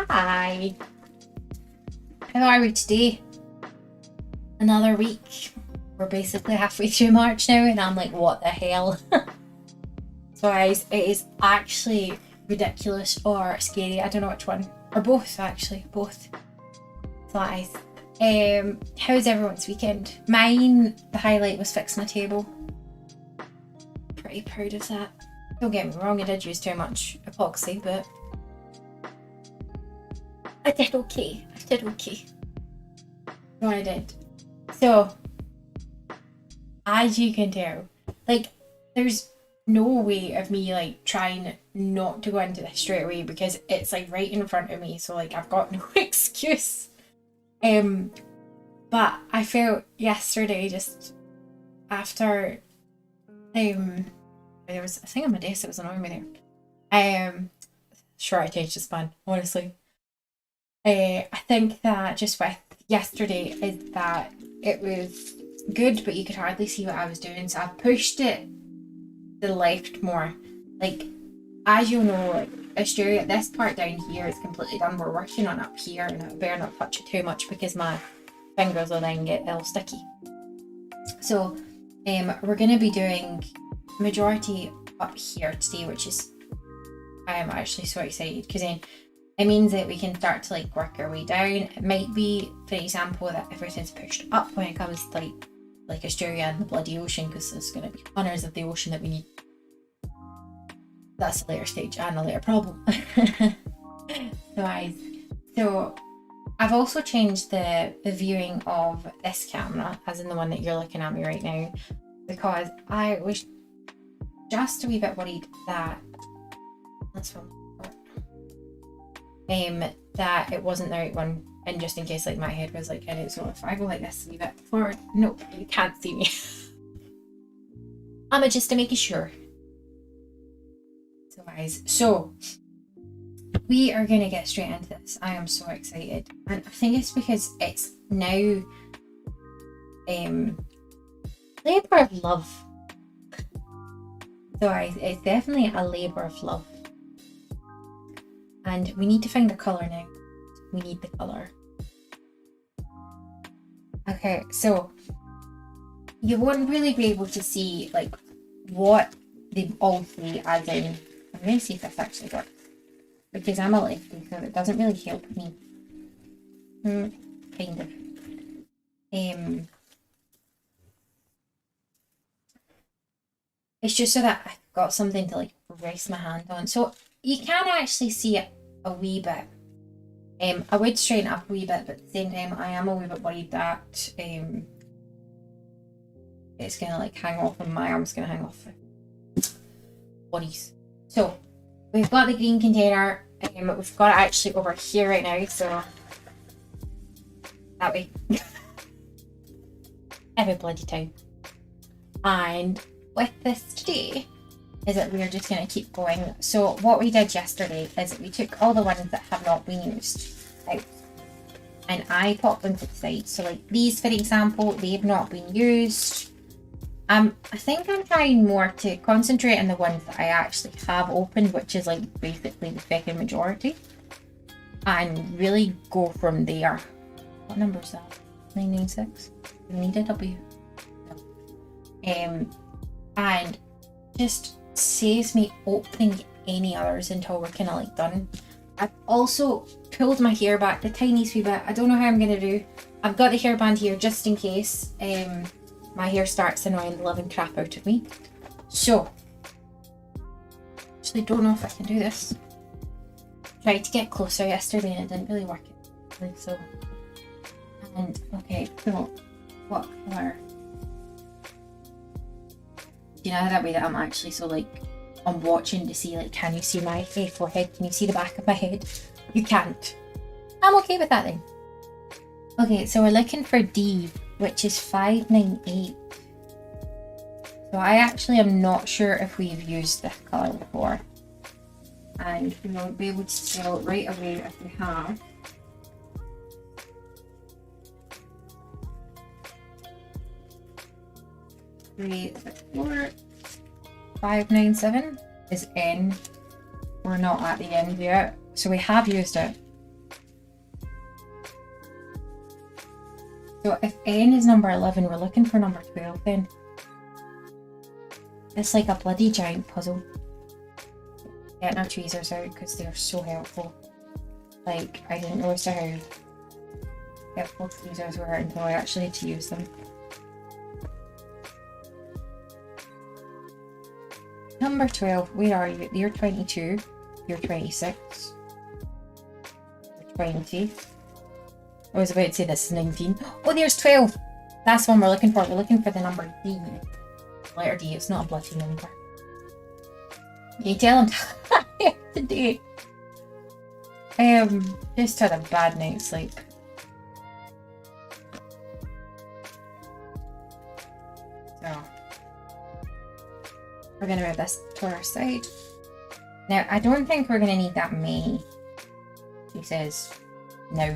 Hi. How are we today? Another week. We're basically halfway through March now and I'm like, what the hell? So guys, it is actually ridiculous or scary. I don't know which one. Or both actually, both. So guys, how's everyone's weekend? Mine, the highlight was fixing the table. Pretty proud of that. Don't get me wrong, I did use too much epoxy, but I did okay. No, I did. So, as you can tell, like, there's no way of me, like, trying not to go into this straight away because it's, like, right in front of me. So, like, I've got no excuse. But I felt yesterday, just after, there was a thing on my desk that was annoying me there. Sure, I changed the span, honestly. I think that just with yesterday is that it was good, but you could hardly see what I was doing. So I pushed it to the left more. Like, as you'll know, like, Australia, this part down here is completely done. We're working on up here, and I better not touch it too much because my fingers will then get all sticky. So, we're going to be doing majority up here today, which is, I am actually so excited because then it means that we can start to like work our way down. It might be, for example, that everything's pushed up when it comes to like Australia and the bloody ocean, because there's going to be honours of the ocean that we need. That's a later stage and a later problem. So I've also changed the viewing of this camera, as in the one that you're looking at me right now, because I was just a wee bit worried that that it wasn't the right one, and just in case like my head was like in it. So if I go like this a wee bit forward, no, you can't see me. I'm just to make sure. So guys, so we are gonna get straight into this. I am so excited, and I think it's because it's now labour of love. So guys, it's definitely a labour of love. And we need to find the colour now. We need the colour. Okay, so you won't really be able to see like what they all say, as in, I'm going to see if this actually works, because I'm a lefty, so it doesn't really help me. Kind of. It's just so that I've got something to like rest my hand on. So you can actually see it a wee bit. I would straighten up a wee bit, but at the same time I am a wee bit worried that it's gonna like hang off and my arm's gonna hang off. Worries. So we've got the green container, we've got it actually over here right now, so that way. Every bloody time. And with this today is that we are just going to keep going. So what we did yesterday is that we took all the ones that have not been used out and I popped them to the side. So like these, for example, they've not been used. I think I'm trying more to concentrate on the ones that I actually have opened, which is like basically the second majority, and really go from there. What number is that? 996? We need a W. No. And just saves me opening any others until we're kind of like done. I've also pulled my hair back the tiniest wee bit. I don't know how I'm going to do. I've got the hairband here just in case my hair starts annoying the living crap out of me. So, actually don't know if I can do this. Tried to get closer yesterday and it didn't really work. So, and okay, so what colour? You know that way that I'm actually so like I'm watching to see like, can you see my forehead? Can you see the back of my head? You can't. I'm okay with that then. Okay, so we're looking for D, which is 598. So I actually am not sure if we've used this colour before, and we won't be able to tell right away if we have. Three, 4, 597 is N. We're not at the end yet, so we have used it. So if N is number 11, we're looking for number 12 then. It's like a bloody giant puzzle. Getting our tweezers out because they're so helpful. Like, I didn't notice how helpful tweezers were until I actually had to use them. Number 12, where are you? You're 22, you're 26, you're 20. I was about to say this is 19. Oh, there's 12! That's the one we're looking for. We're looking for the number D. Letter D, it's not a bloody number. Can you tell him today? Just had a bad night's sleep. So, we're going to move this to our side. Now, I don't think we're going to need that many. He says no.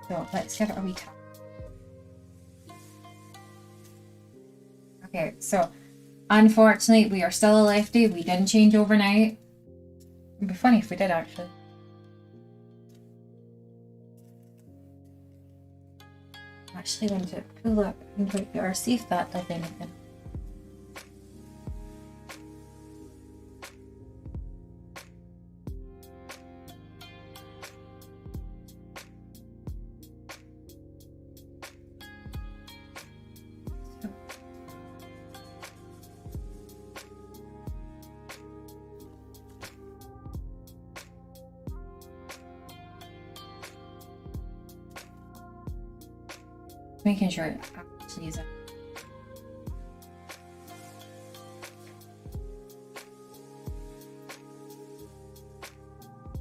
So, let's give it a wee tap. Okay, so unfortunately, we are still a lefty. We didn't change overnight. It'd be funny if we did, actually. I'm actually going to pull up and or see if that does anything. Making sure it actually is it.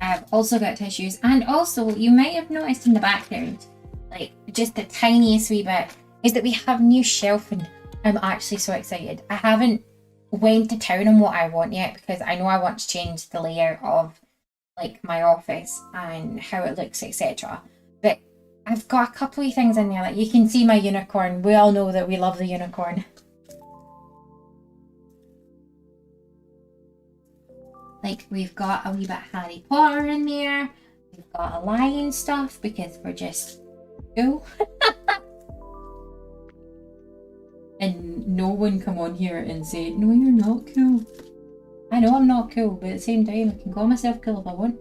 I've also got tissues, and also you might have noticed in the background, like just the tiniest wee bit, is that we have new shelving. I'm actually so excited. I haven't went to town on what I want yet because I know I want to change the layout of like my office and how it looks, etc. But I've got a couple of things in there, like you can see my unicorn. We all know that we love the unicorn. Like we've got a wee bit of Harry Potter in there. We've got a lion stuff because we're just cool. And no one come on here and say, no, you're not cool. I know I'm not cool, but at the same time, I can call myself cool if I want.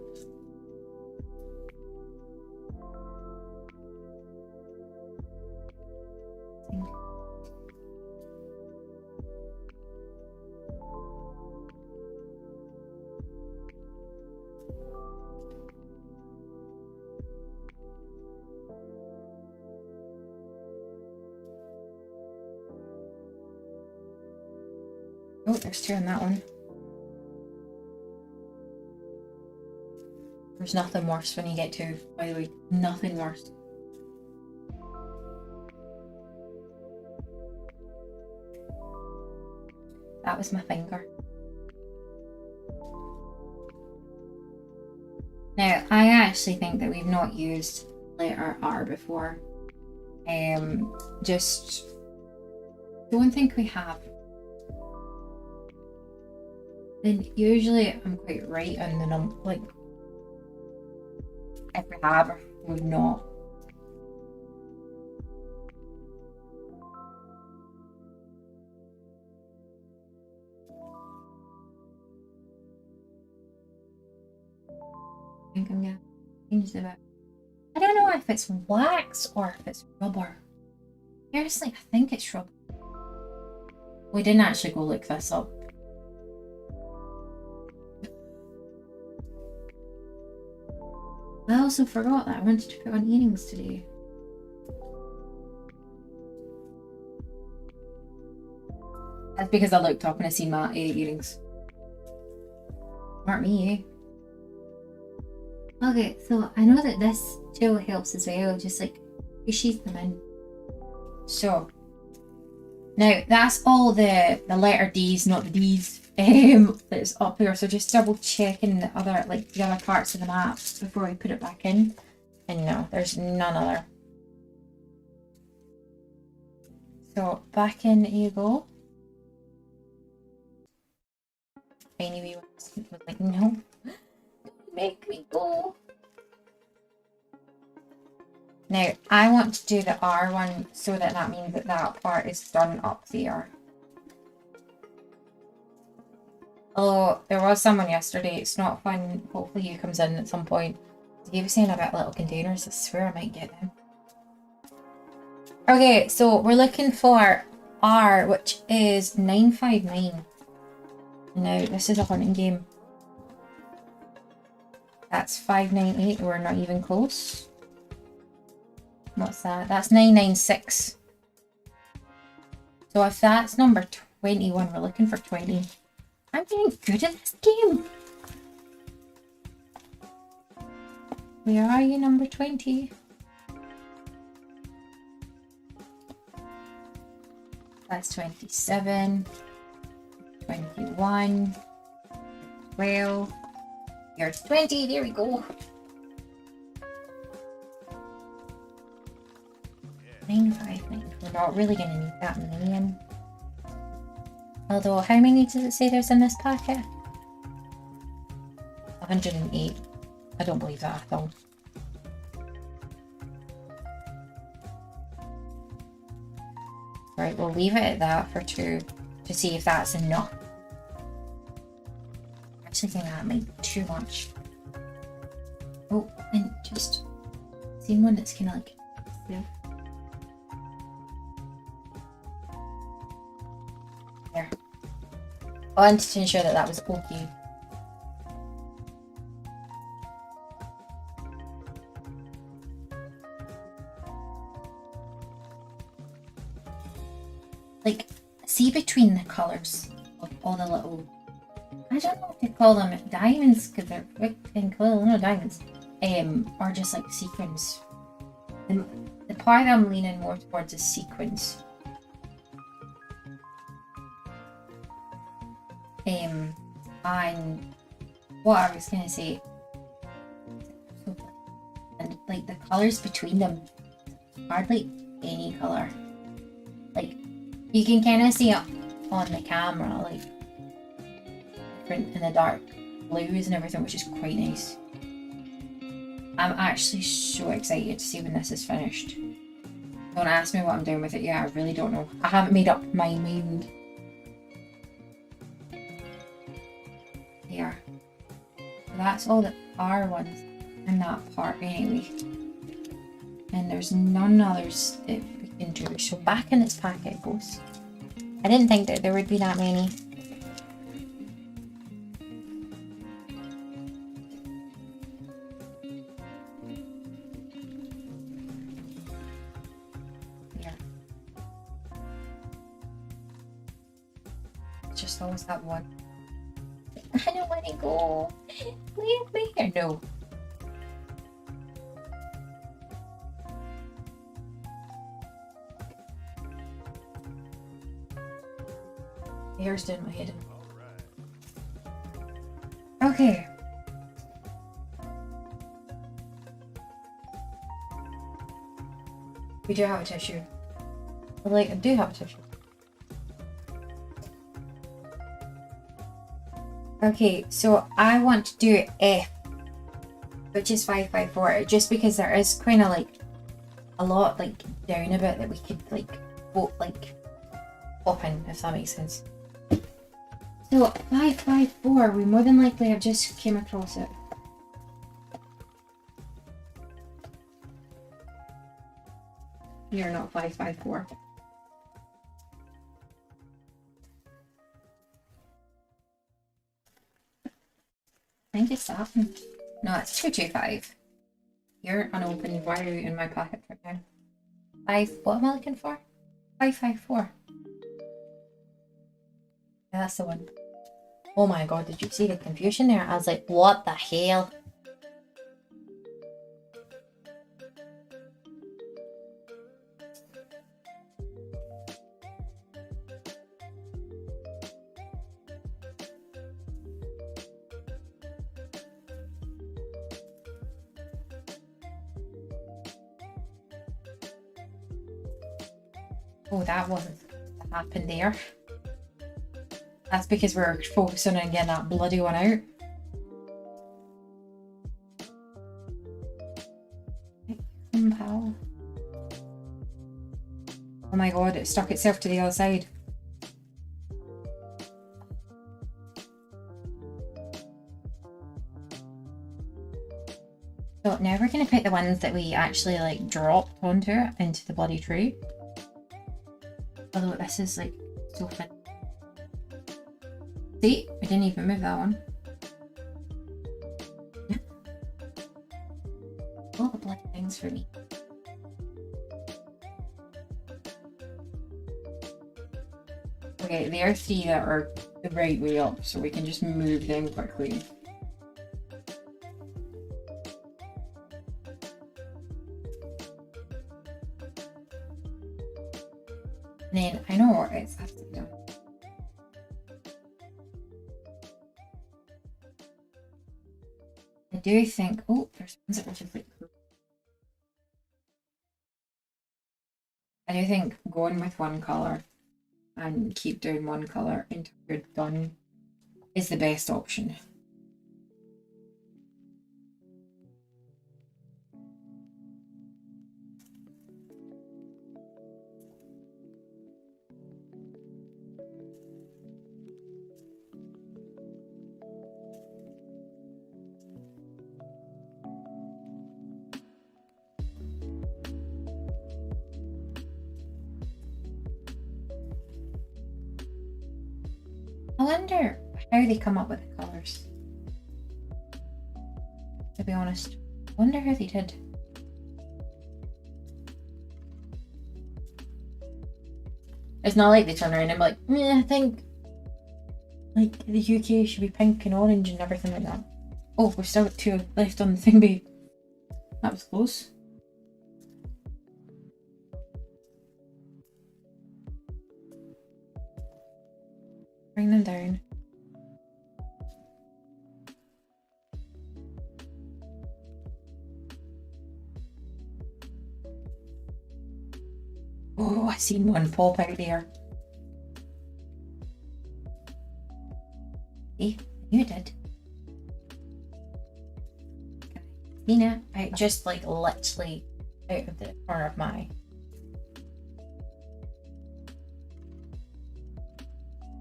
Oh, there's two on that one. There's nothing worse when you get two, by the way. Nothing worse. That was my finger. Now, I actually think that we've not used letter R before. Just don't think we have. And usually I'm quite right on the number, like, if we have or we've not. I think I'm gonna change the bit. I don't know if it's wax or if it's rubber. Seriously, I think it's rubber. We didn't actually go look this up. I also forgot that I wanted to put on earrings today. That's because I looked up and I seen my earrings. Aren't me, eh? Okay, so I know that this tool helps as well, just like pushes them in. So now that's all the letter D's, not the D's, that's up here. So just double checking the other parts of the map before we put it back in. And no, there's none other. So back in you go. Tiny wee was like, no, make me go. Now, I want to do the R one so that means that that part is done up there. Although, there was someone yesterday, it's not fun. Hopefully he comes in at some point. He was saying about little containers, I swear I might get them. Okay, so we're looking for R, which is 959. Now, this is a hunting game. That's 598, we're not even close. What's that? That's 996. So if that's number 21, we're looking for 20. I'm getting good at this game. Where are you, number 20? That's 27, 21, 12. Here's 20, there we go. 959. We're not really going to need that many in. Although, how many does it say there's in this packet? 108. I don't believe that at all. Right, we'll leave it at that for 2 to see if that's enough. I actually think that might be too much. Oh, and just seen one that's kind of like, yeah. There. I wanted to ensure that that was okay. Like, see between the colours of all the little, I don't know if they call them diamonds because they're freaking cool, no diamonds, or just like sequins. And the part I'm leaning more towards is sequins. And what I was gonna say, and like the colours between them, hardly any colour. Like, you can kind of see it on the camera, like different in the dark blues and everything, which is quite nice. I'm actually so excited to see when this is finished. Don't ask me what I'm doing with it yet, I really don't know. I haven't made up my mind. There. That's all the R ones in that part anyway. And there's none others that we can do. So back in its packet it goes. I didn't think that there would be that many. Here. It's just always that one. I don't want to go. Leave me here. No. The hair's doing my head in. Okay. We do have a tissue. Like, I do have a tissue. Okay, so I want to do F, which is 554, just because there is kind of like a lot like down a bit that we could like both like pop in, if that makes sense. So 554, we more than likely have just came across it. You're not 554. I think it's that one. No, it's 225. You're unopened. Why are you in my pocket right now? What am I looking for? 554. Yeah, that's the one. Oh my god, did you see the confusion there? I was like, what the hell? Oh, that wasn't what happened there. That's because we're focusing on getting that bloody one out. Come pal. Oh my god, it stuck itself to the other side. So now we're going to put the ones that we actually like dropped onto it into the bloody tray. Although this is like so thin. See, we didn't even move that one. Yeah. All the bloody things for me. Okay, there are 3 that are the right way up, so we can just move them quickly. And then I know it's has to be done. I do think, oh, there's ones that are just like, I do think going with one colour and keep doing one colour until you're done is the best option. I wonder how they come up with the colours. To be honest, I wonder how they did. It's not like they turn around and be like, I think like the UK should be pink and orange and everything like that. Oh, we've still got 2 left on the thing, babe. That was close. Bring them down. Oh, I seen one pop out there. Hey, you did. Nina, I just like literally out of the corner of my eye.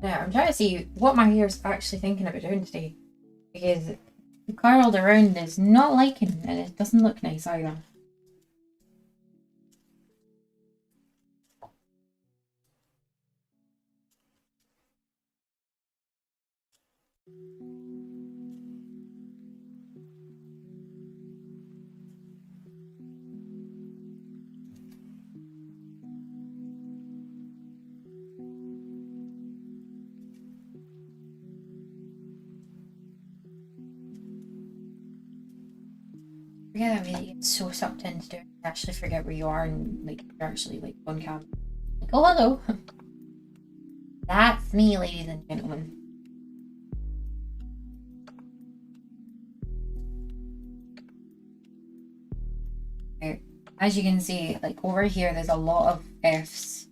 Now I'm trying to see what my hair's actually thinking about doing today, because the curled around is not liking and it doesn't look nice either. Yeah, I really get so sucked into doing it, you actually forget where you are and like you're actually like on camera. Like, oh hello. That's me, ladies and gentlemen. As you can see, like over here there's a lot of F's,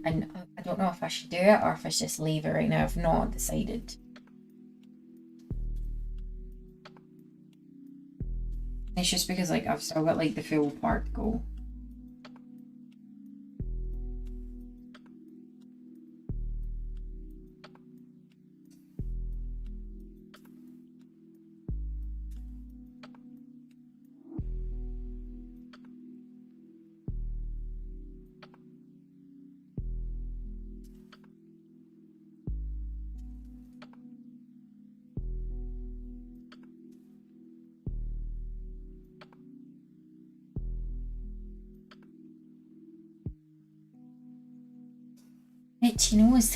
and I don't know if I should do it or if I should just leave it right now. I've not decided. It's just because like I've still got like the full part to go. Itchy nose.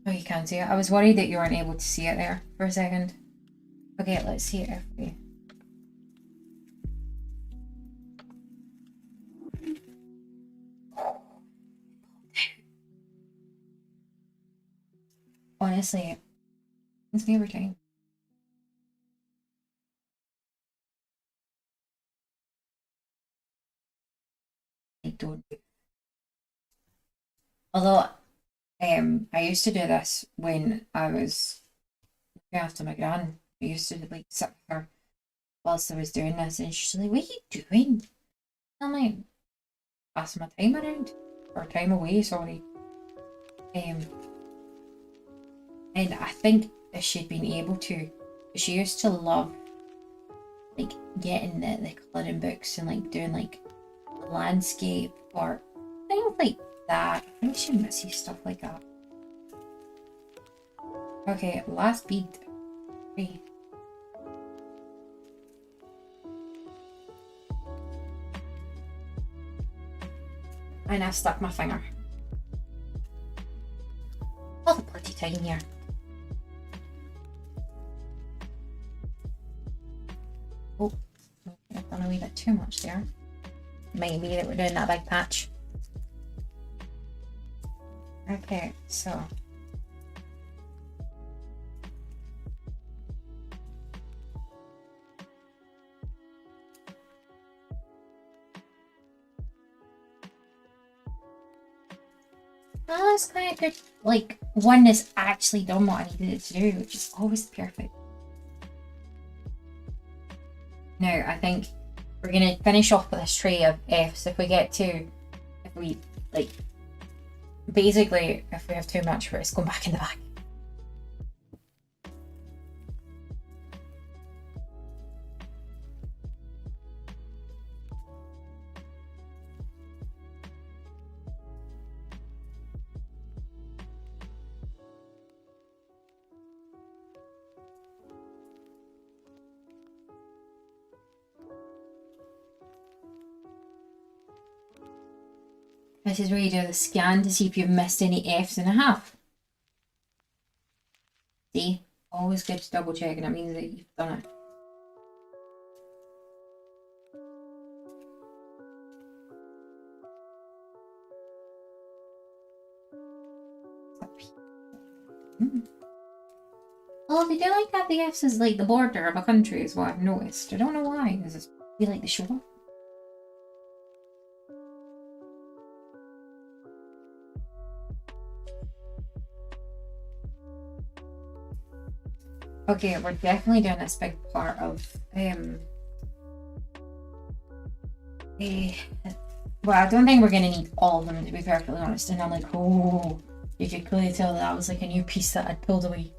Oh, you can't see it. I was worried that you weren't able to see it there for a second. Okay, let's see it if we... Honestly, it's neighbor time. I don't. Although I used to do this when I was looking after my gran. I used to like sit with her whilst I was doing this, and she's like, "What are you doing?" I'm like, "Passing my time around, or time away, sorry." Um, and I think if she'd been able to, she used to love like getting the colouring books and like doing like landscape or things like that. I think she misses stuff like that. Okay, last bead. 3. And I've stuck my finger. All the bloody time here. Oh, I've done a wee bit too much there. Might be that we're doing that big patch. Okay, so that's kind of good. Like, one that's actually done what I needed it to do, which is always perfect. Now, I think we're going to finish off with this tray of Fs. If we get to, if we, like, basically, if we have too much for it, it's going back in the bag. This is where you do the scan to see if you've missed any Fs and a half. See? Always good to double check, and it means that you've done it. Oh, they do like to have the Fs as like the border of a country is what I've noticed. I don't know why. Does it feel like the shore? Okay, we're definitely doing this big part of well, I don't think we're gonna need all of them, to be perfectly honest. And I'm like, oh, you could clearly tell that was like a new piece that I'd pulled away.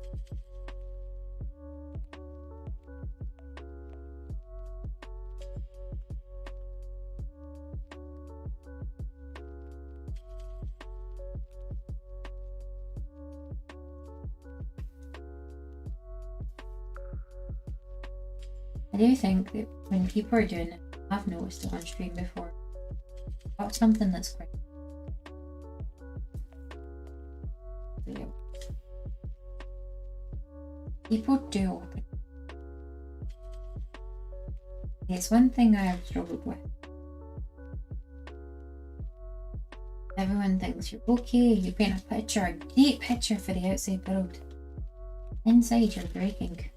I do think that when people are doing it, I've noticed it on stream before, about something that's quite real. People do open. It's one thing I have struggled with. Everyone thinks you're okay, you paint a picture, a great picture for the outside world. Inside you're breaking.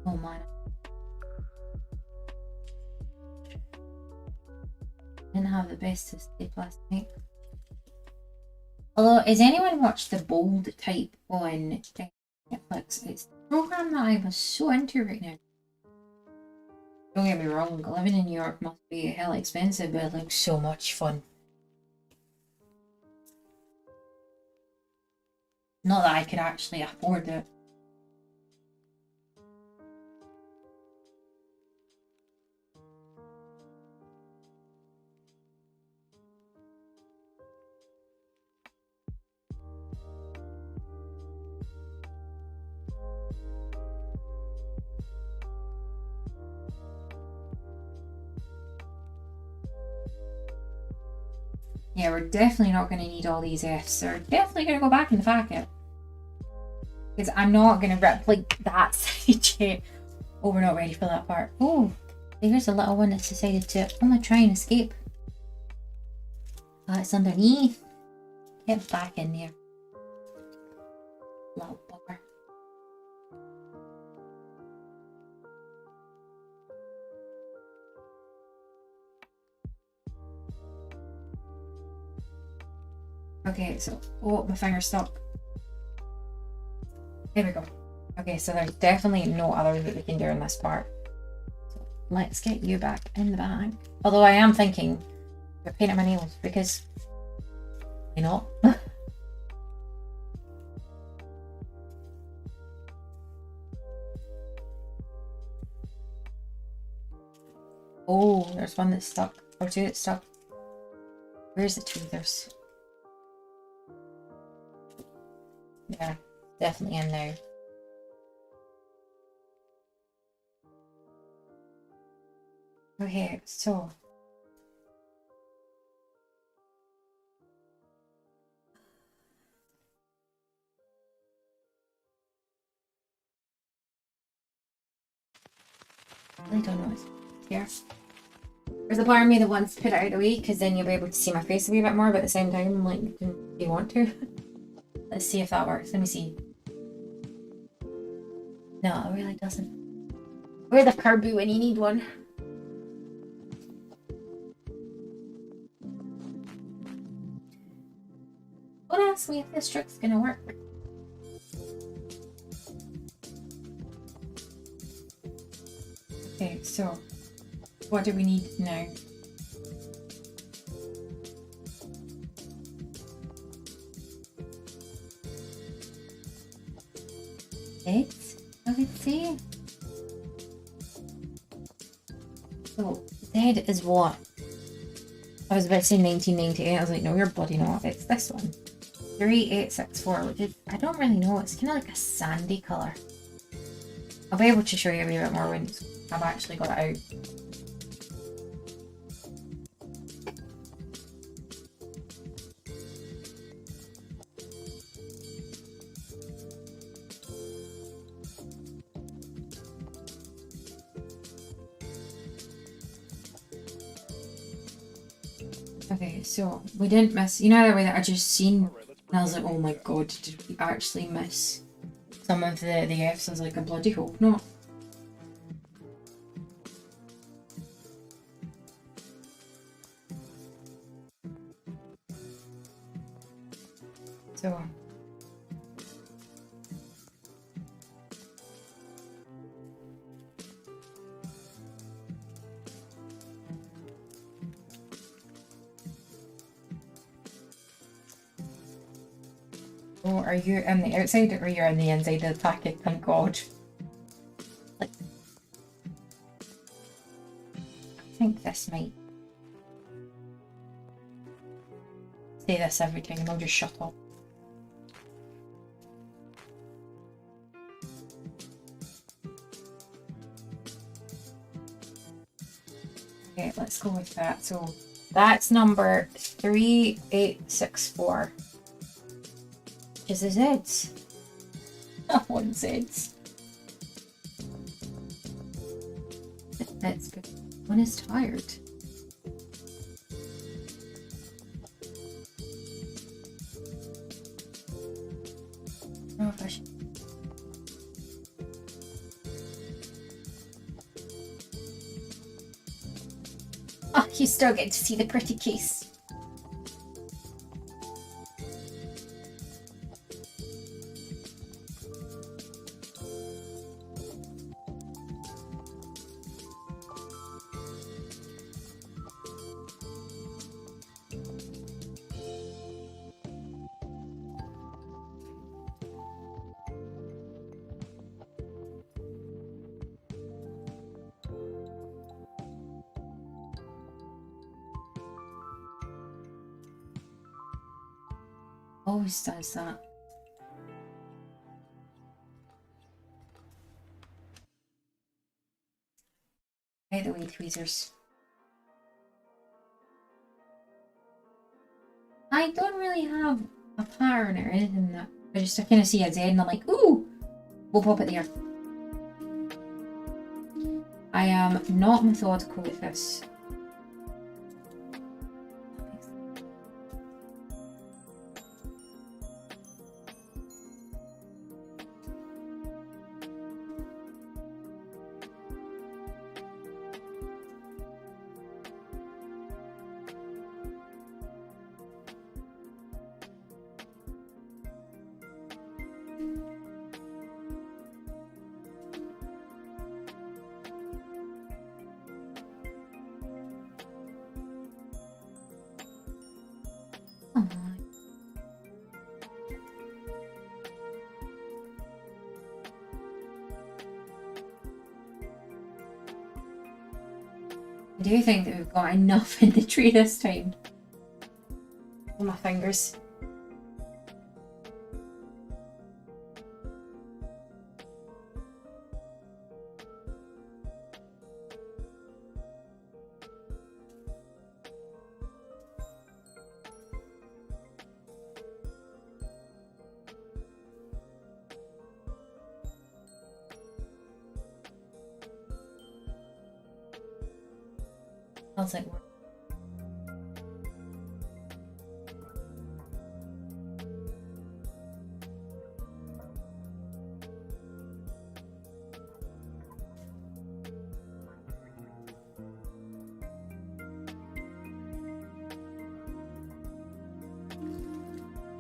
Oh man. Didn't have the best to sleep last night. Although, has anyone watched the Bold Type on Netflix? It's the program that I was so into right now. Don't get me wrong, living in New York must be hell expensive, but it looks so much fun. Not that I could actually afford it. Yeah, we're definitely not going to need all these Fs. They're definitely going to go back in the packet. Because I'm not going to rip like that side yet. Oh, we're not ready for that part. Oh, there's a little one that's decided to try and escape. It's underneath. Get back in there. Little bugger. Okay, so, oh, my finger's stuck. There we go. Okay, so there's definitely no other that we can do in this part. So let's get you back in the bag. Although I am thinking of painting my nails because why not? Oh, there's one that's stuck. Or two that's stuck. Where's the tweezers? Yeah, definitely in now. Okay, so I really don't know what's here. There's a part of me that wants to put it out of the way because then you'll be able to see my face a wee bit more, but at the same time, I'm like, do you want to? Let's see if that works. Let me see. No, it really doesn't. Where's the carbu when you need one? Don't ask me if this trick's gonna work. Okay, so what do we need now? Eggs? Let's see. So Z is what? I was about to say 1998. I was like, no, you're bloody not. It's this one. 3864, which is, I don't really know. It's kind of like a sandy colour. I'll be able to show you a wee bit more when I've actually got it out. Okay, so we didn't miss, you know, the way that I just seen, and I was like, oh my god, did we actually miss some of the F's? I was like, I bloody hope not. So oh, are you on the outside or you're on the inside of the packet? Thank God. Like, I think this might say this every time and I'll just shut up. Okay, let's go with that. So that's number 3864. Which is a Z. Not one Z. That's good. One is tired. Oh, if I should. Oh, you still get to see the pretty case. Always does that. By the way, tweezers. I don't really have a pattern or anything that I kind of see a Z and I'm like, ooh, we'll pop it there. I am not methodical with this. do think that we've got enough in the tree this time. On my fingers. Smells like work.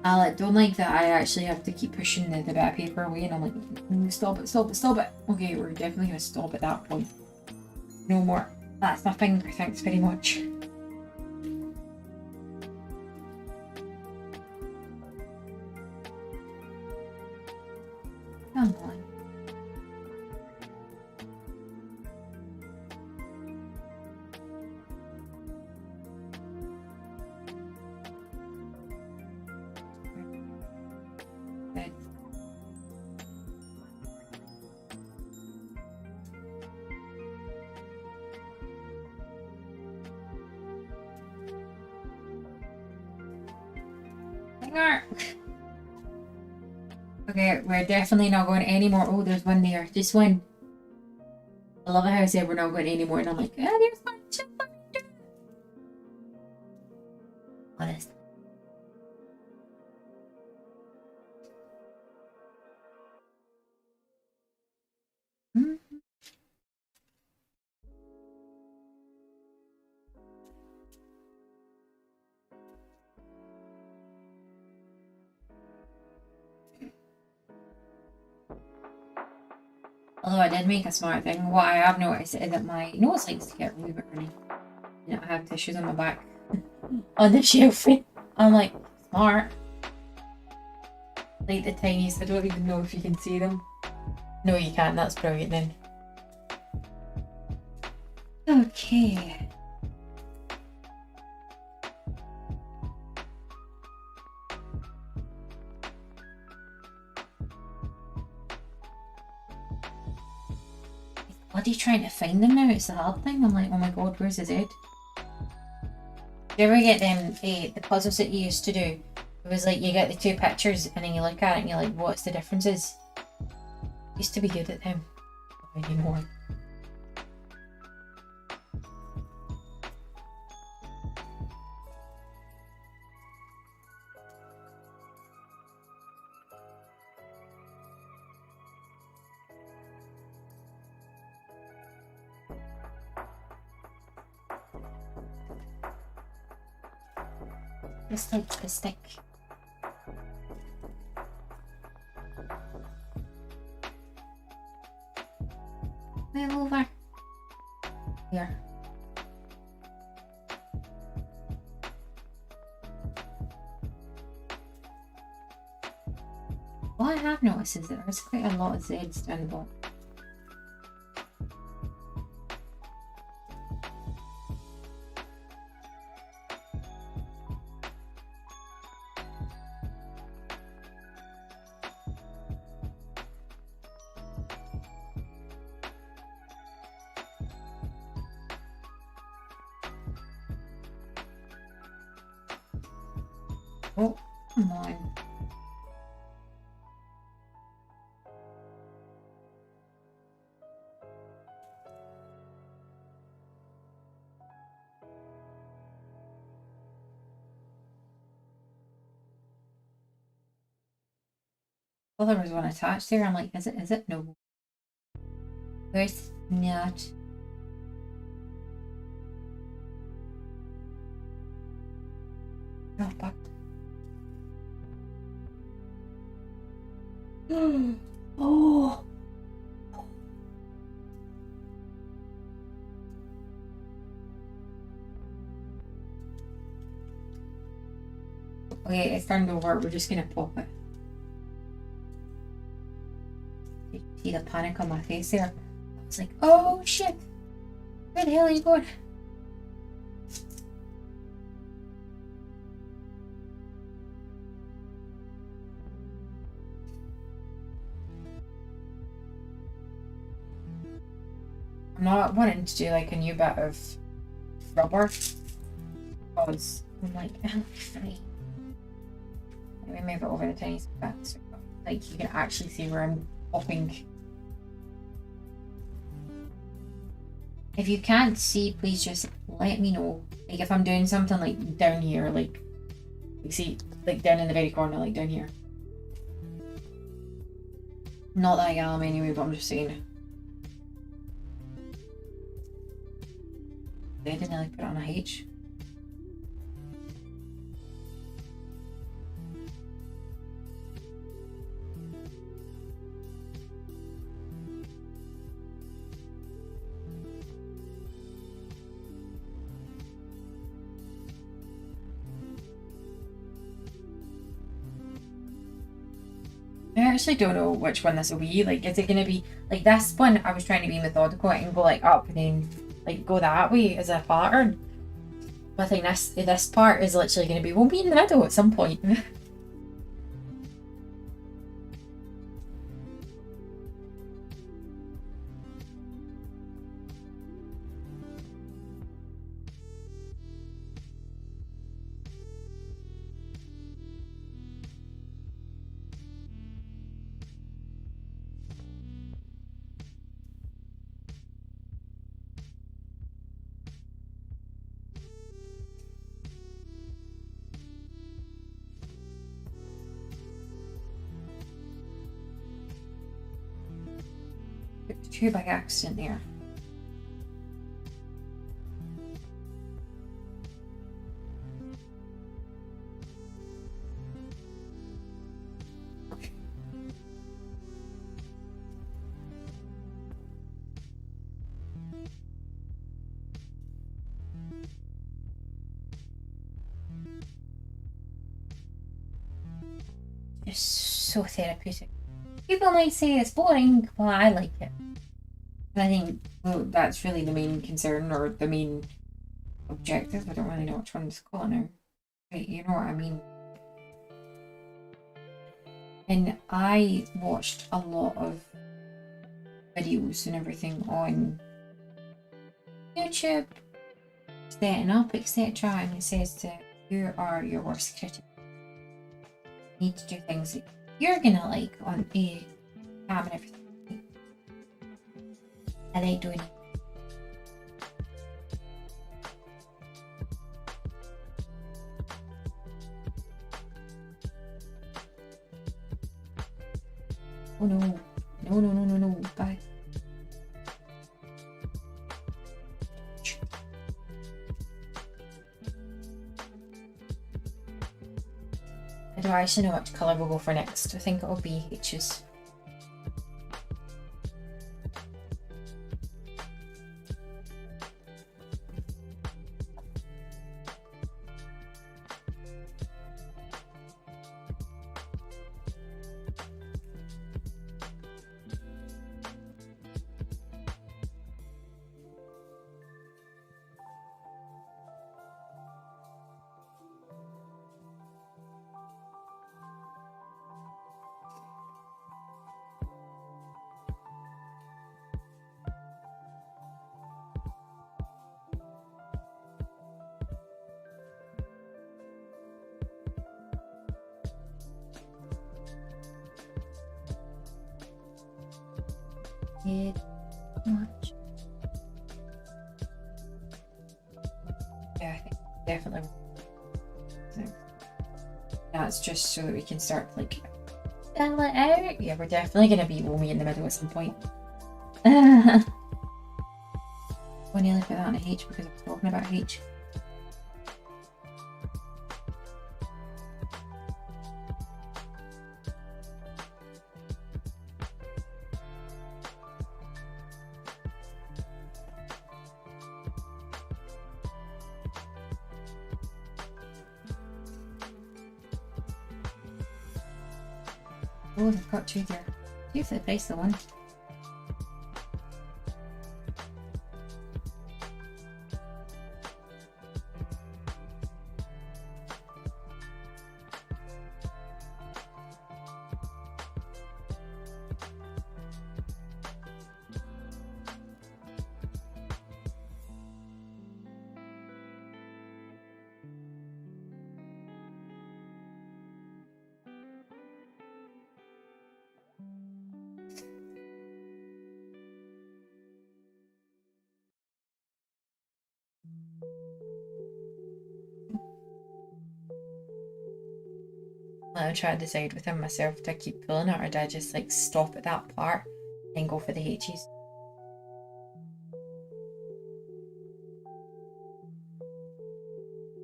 I don't like that I actually have to keep pushing the bit of paper away, and I'm like, stop it, stop it, stop it. Okay, we're definitely going to stop at that point. No more. That's my finger, thanks very much. Come on. Good. Finger. Okay, we're definitely not going any more. Oh, there's one there. Just one. I love it how I said we're not going any more, and I'm like, ah, there's one. Honest. Although I did make a smart thing, what I have noticed is that my nose likes to get really bit runny. You know, I have tissues on my back on the shelf. I'm like, smart. Like the tiniest, I don't even know if you can see them. No, you can't, that's brilliant then. Okay. Bloody trying to find them now, it's the hard thing. I'm like, oh my god, where's his head? Do you ever get them, the puzzles that you used to do? It was like you get the two pictures and then you look at it and you're like, what's the differences? Used to be good at them. Not anymore. Just like the stick. Move over. Here. What I have noticed is that there's quite a lot of Z's down the bottom. Oh, come on. Well, there was one attached there. I'm like, is it? Is it? No. It's not. No, back. Oh. Okay, it's turned over. We're just gonna pop it. You see the panic on my face there? I was like, oh shit! Where the hell are you going? not wanting to do like a new bit of rubber because I'm like, oh, funny. Let me move it over the tiniest bit so like you can actually see where I'm popping. If you can't see, please just let me know. Like if I'm doing something like down here, like you see, like down in the very corner, like down here. Not that I am anyway, but I'm just saying. I didn't really put it on a H. I actually don't know which one this will be. Like, is it going to be like this one? I was trying to be methodical and go like up and then like go that way as a pattern. But I think this part is literally going to be, we'll be in the middle at some point. Too big accident there. It's so therapeutic. People might say it's boring, but I like it. I think that's really the main concern or the main objective. I don't really know which one to call it now. Right, you know what I mean. And I watched a lot of videos and everything on YouTube, setting up, etc. And it says that you are your worst critic. You need to do things that you're gonna like on a cam and everything. I like doing it. Oh no. No. Bye. I don't actually know which colour we'll go for next. I think it'll be H's. Did much. Yeah, I think definitely. That's just so that we can start like fill it out. Yeah, we're definitely gonna be we'll meet in the middle at some point. I nearly put that on a H because I was talking about H. Oh, they've got two there. See if they place the one. I try to decide within myself, do I keep pulling it or do I just like stop at that part and go for the H's?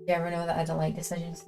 You ever know that I don't like decisions?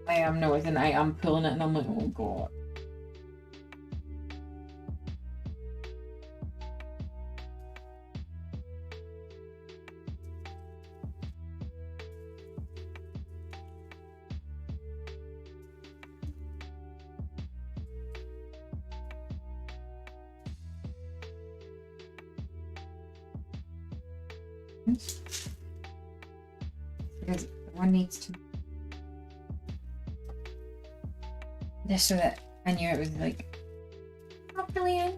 I am noticing I am pulling it and I'm like, oh god. Because one needs to, just so that I knew it was like properly in.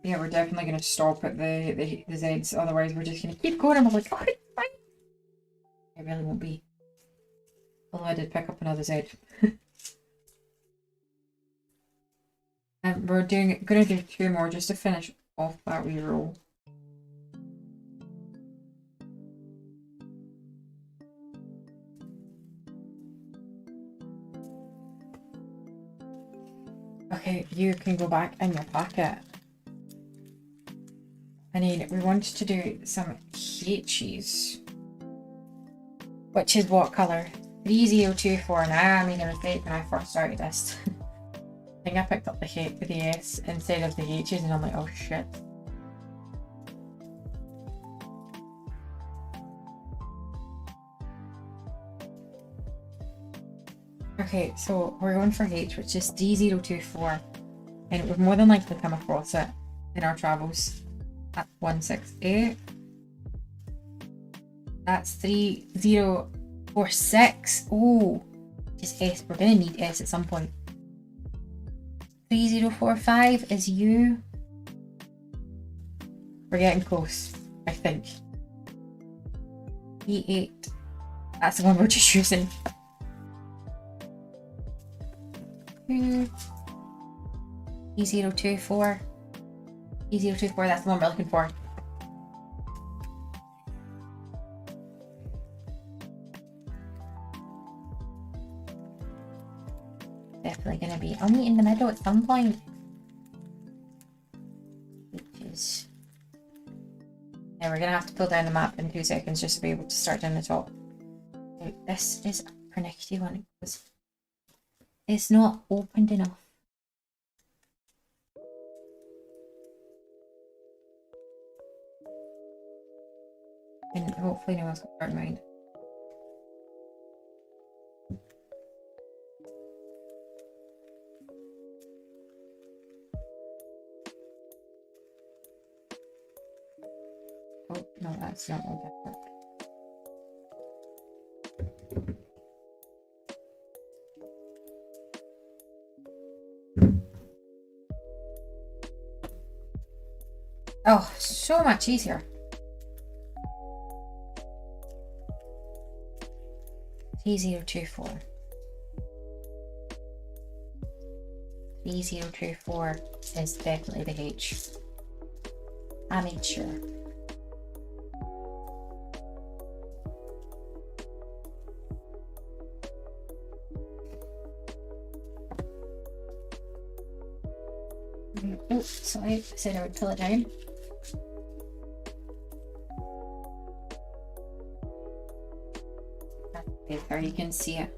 Yeah, we're definitely going to stop at the Zs, otherwise we're just going to keep going and we're like, oh, it's fine. It really won't be. Although I did pick up another Z. And we're going to do 2 more just to finish off that wee roll. Okay, you can go back in your packet. I mean, we wanted to do some H's. Which is what colour? 3024. Now I made a mistake when I first started this. I think I picked up the S instead of the H's and I'm like, oh shit. Okay, so we're going for H, which is D024. And we've more than likely come across it in our travels at 168. That's 3046. Oh, just S. We're going to need S at some point. 3045 is U. We're getting close, I think. E8. That's the one we're just using. E024. E024, that's the one we're looking for. Definitely gonna be. I'll meet in the middle at some point. Which is. Yeah, we're gonna have to pull down the map in 2 seconds just to be able to start down the top. Now, this is a pernickety one because it's not opened enough. And hopefully no one's got hard mind. Oh, no, that's not what that worked. Oh, so much easier. T024. 3024 is definitely the H. I made sure. Oh, sorry, I said I would pull it down. There you can see it.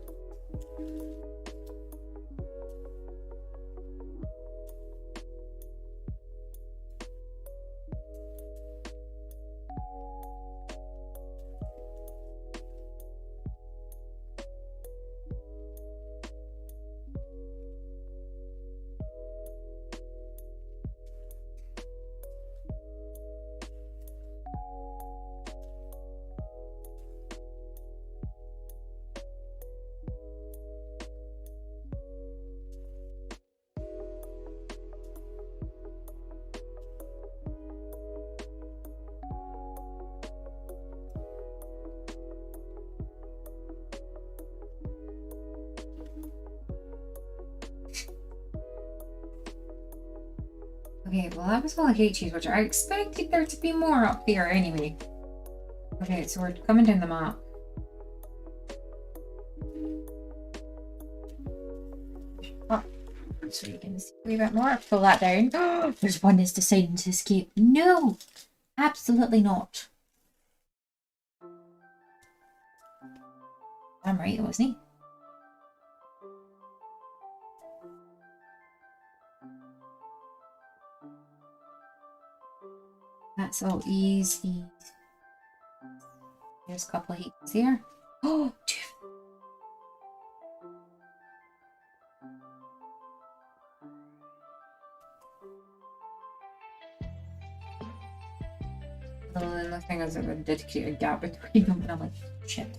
Okay, well that was all H's, which I expected there to be more up there anyway. Okay, so we're coming down the map. Oh, so you can see a wee bit more. Pull that down. Oh, there's one that's deciding to escape. No! Absolutely not. I'm right, wasn't he? That's all easy. There's a couple of heats here. Oh, two. And the thing is, I would dedicate a gap between them, and I'm like, shit.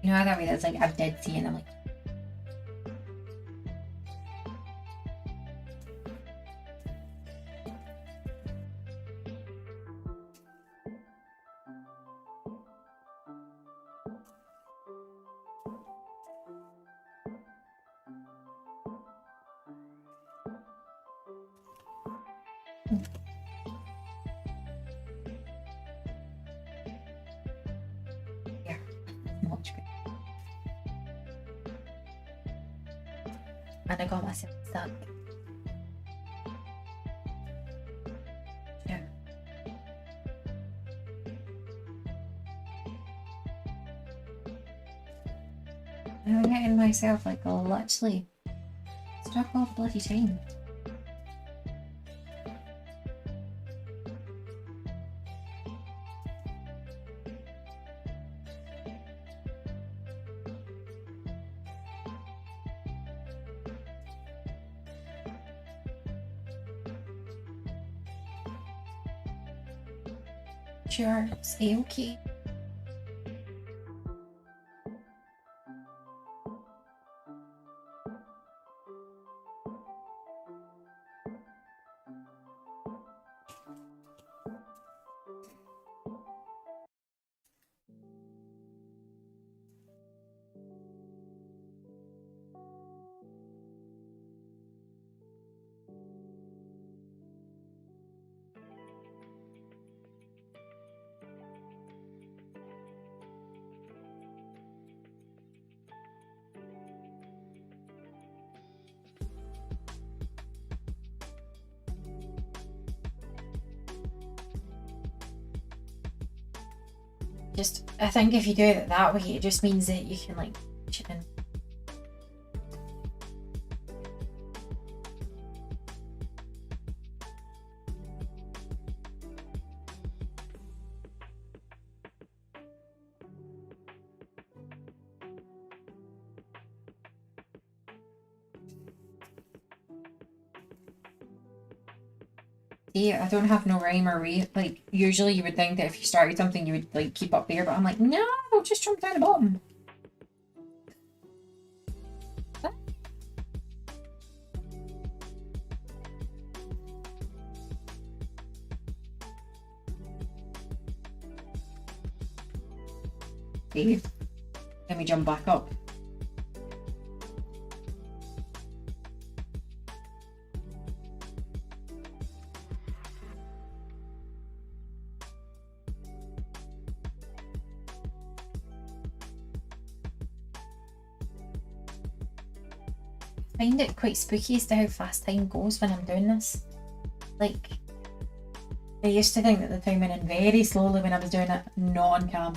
You know, that way that's like I'm dead sea, and I'm like, yeah, much better. And I got myself stuck. Yeah. I'm getting myself like literally stuck all the bloody time. Sure, stay okay. Just, I think if you do it that way, it just means that you can like chip in. See, I don't have no rhyme or reason. Like, usually you would think that if you started something, you would like keep up there, but I'm like, no, just jump down the bottom. Okay. Then we jump back up. I find it quite spooky as to how fast time goes when I'm doing this. Like, I used to think that the time went in very slowly when I was doing it non-cam.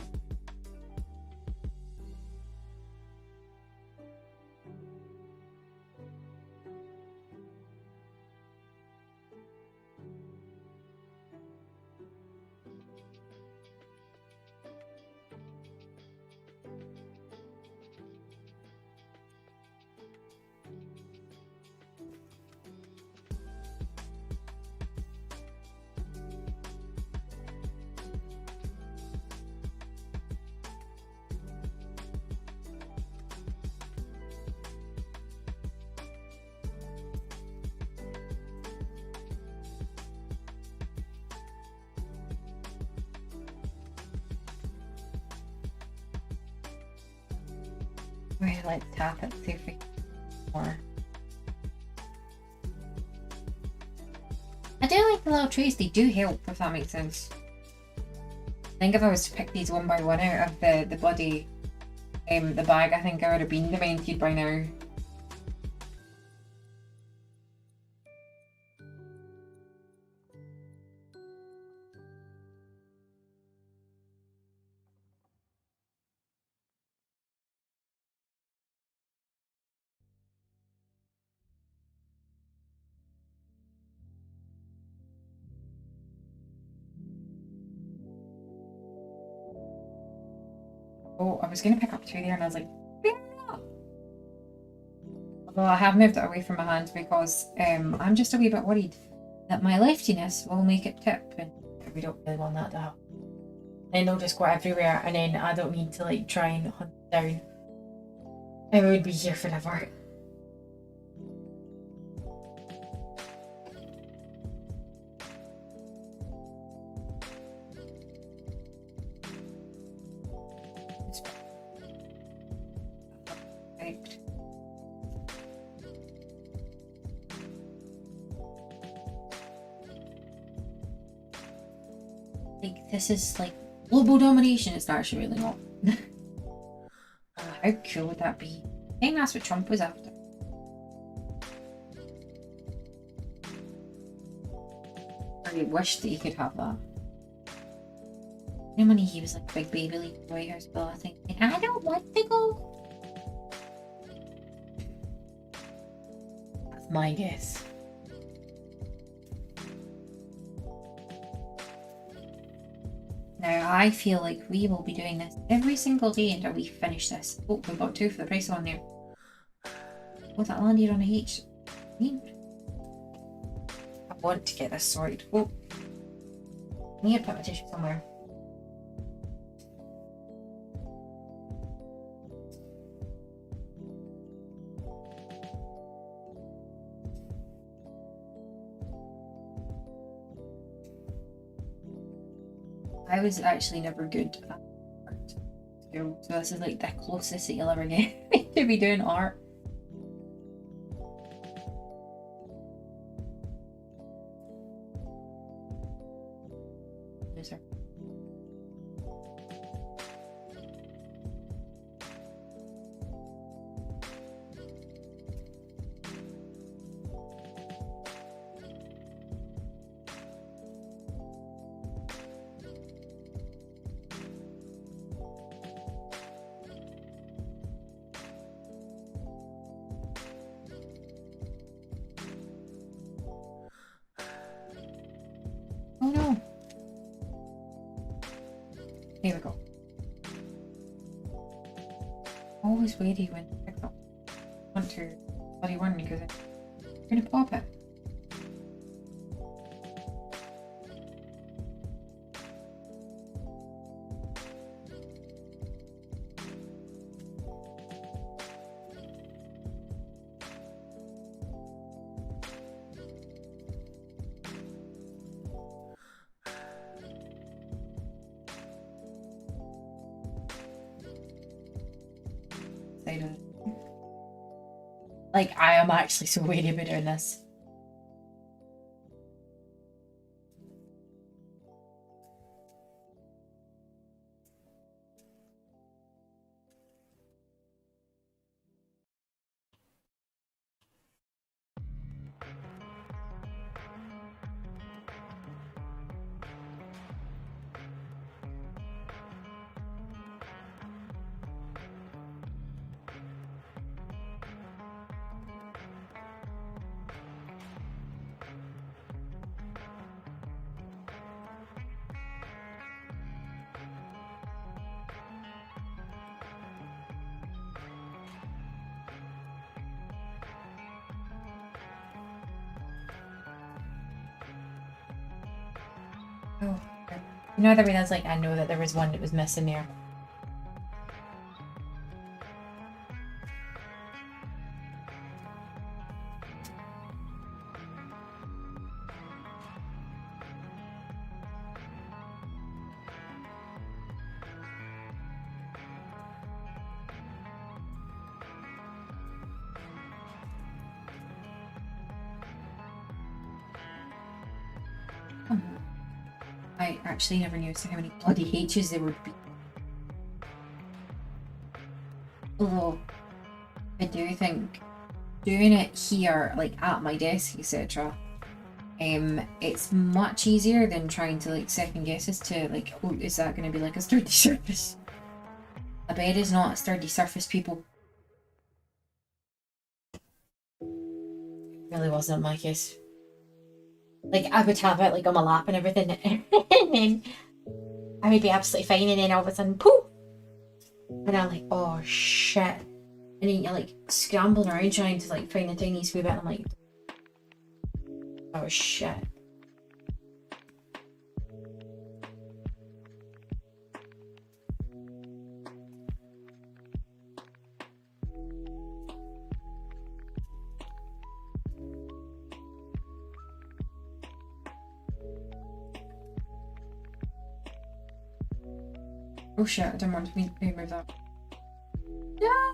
Right, let's tap it, see if we can more. I do like the little trees, they do help, if that makes sense. I think if I was to pick these one by one out of the bloody the bag, I think I would have been demented by now. Oh, I was going to pick up two there and I was like, well, I have moved it away from my hand because I'm just a wee bit worried that my leftiness will make it tip, and we don't really want that to happen. Then they'll just go everywhere, and then I don't need to like try and hunt it down. I would be here forever. Right. Like, this is like global domination. It's actually really not. How cool would that be? I think that's what Trump was after. I wish that he could have that. You know when he was like a big baby leaving the White House bill, I think, I don't want to go. That's my guess. Now, I feel like we will be doing this every single day until we finish this. Oh, we got two for the price of one there. Oh, that landed on a H. I want to get this sorted. Oh, I need to put my tissue somewhere. I was actually never good at art school, so this is like the closest that you'll ever get to be doing art. Loser. Oh no. Here we go. Always wary when you pick up. Want to bloody one because I'm gonna pop it. Like, I am actually so wary about doing this. Oh, you know what I mean? That's like, I know that there was one that was missing there. I actually never knew how many bloody H's there would be. Although, I do think doing it here, like at my desk, etc., it's much easier than trying to like second guess as to like, oh, is that going to be like a sturdy surface? A bed is not a sturdy surface, people. It really wasn't my case. Like, I would have it like on my lap and everything, and then I would be absolutely fine, and then all of a sudden, poof! And I'm like, oh shit. And then you're like scrambling around trying to like find the tiniest wee bit, and I'm like, oh shit. Oh shit, I didn't want me to move that. Yeah.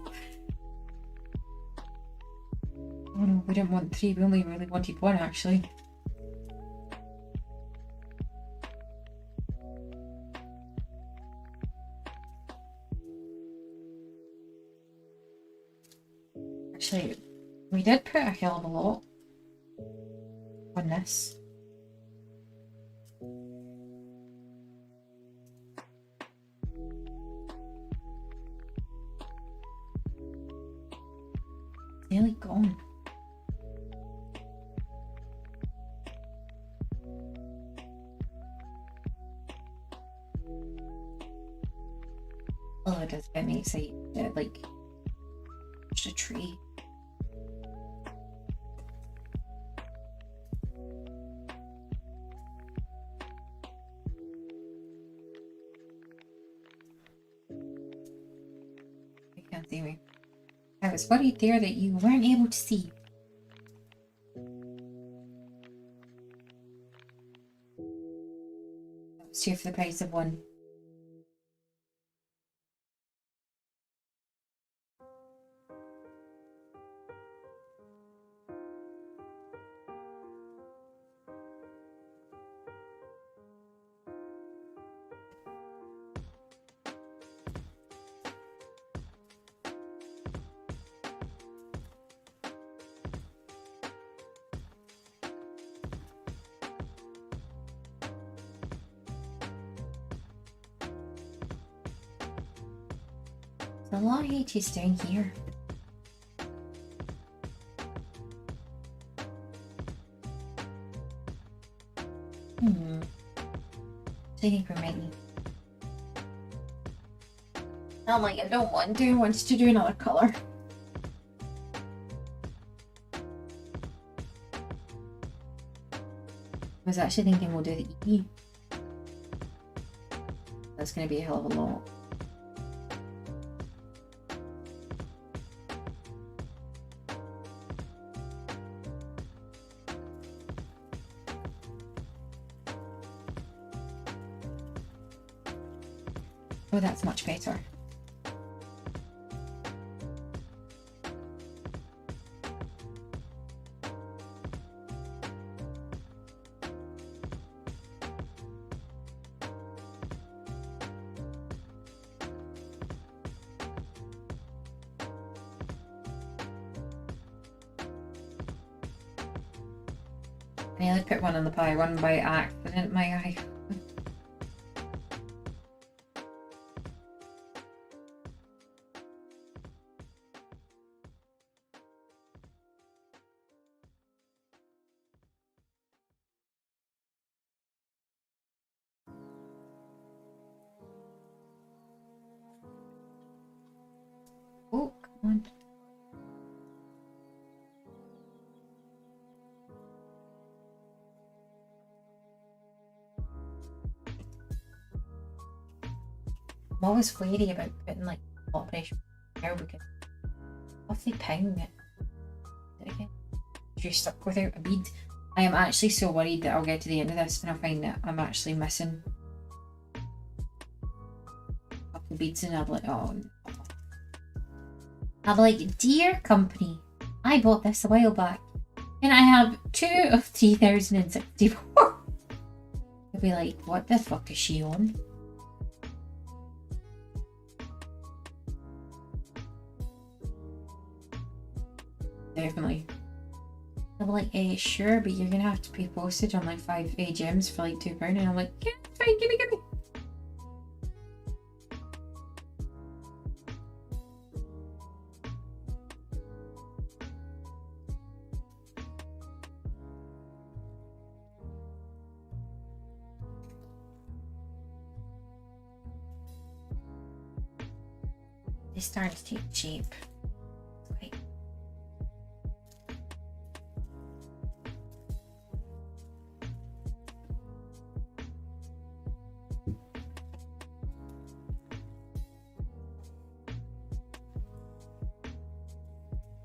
Oh no, we didn't want 3, we only really wanted 1 actually. Actually, we did put a hell of a lot on this. Nearly gone. Oh, it does get me excited. Like, just a tree. You can't see me. I was worried there that you weren't able to see. That's 2 for the price of 1. A lot of H's down here. Thinking for Maggie. I'm like, I don't want to. Wants to do another color. I was actually thinking we'll do the E. That's going to be a hell of a lot. Oh, that's much better. I nearly put 1 on the pie, 1 by accident, my eye. Oh, come on. I'm always wary about putting like blood pressure there because if they ping it again, if you're stuck without a bead. I am actually so worried that I'll get to the end of this and I'll find that I'm actually missing a couple beads and I'll be like, oh no. I'll be like, dear company, I bought this a while back and I have 2 of 3,064. be like, what the fuck is she on? Definitely. I'm like, sure, but you're gonna have to pay postage on like 5 gems for like £2. And I'm like, yeah, fine, give me. It's starting to take shape. Right.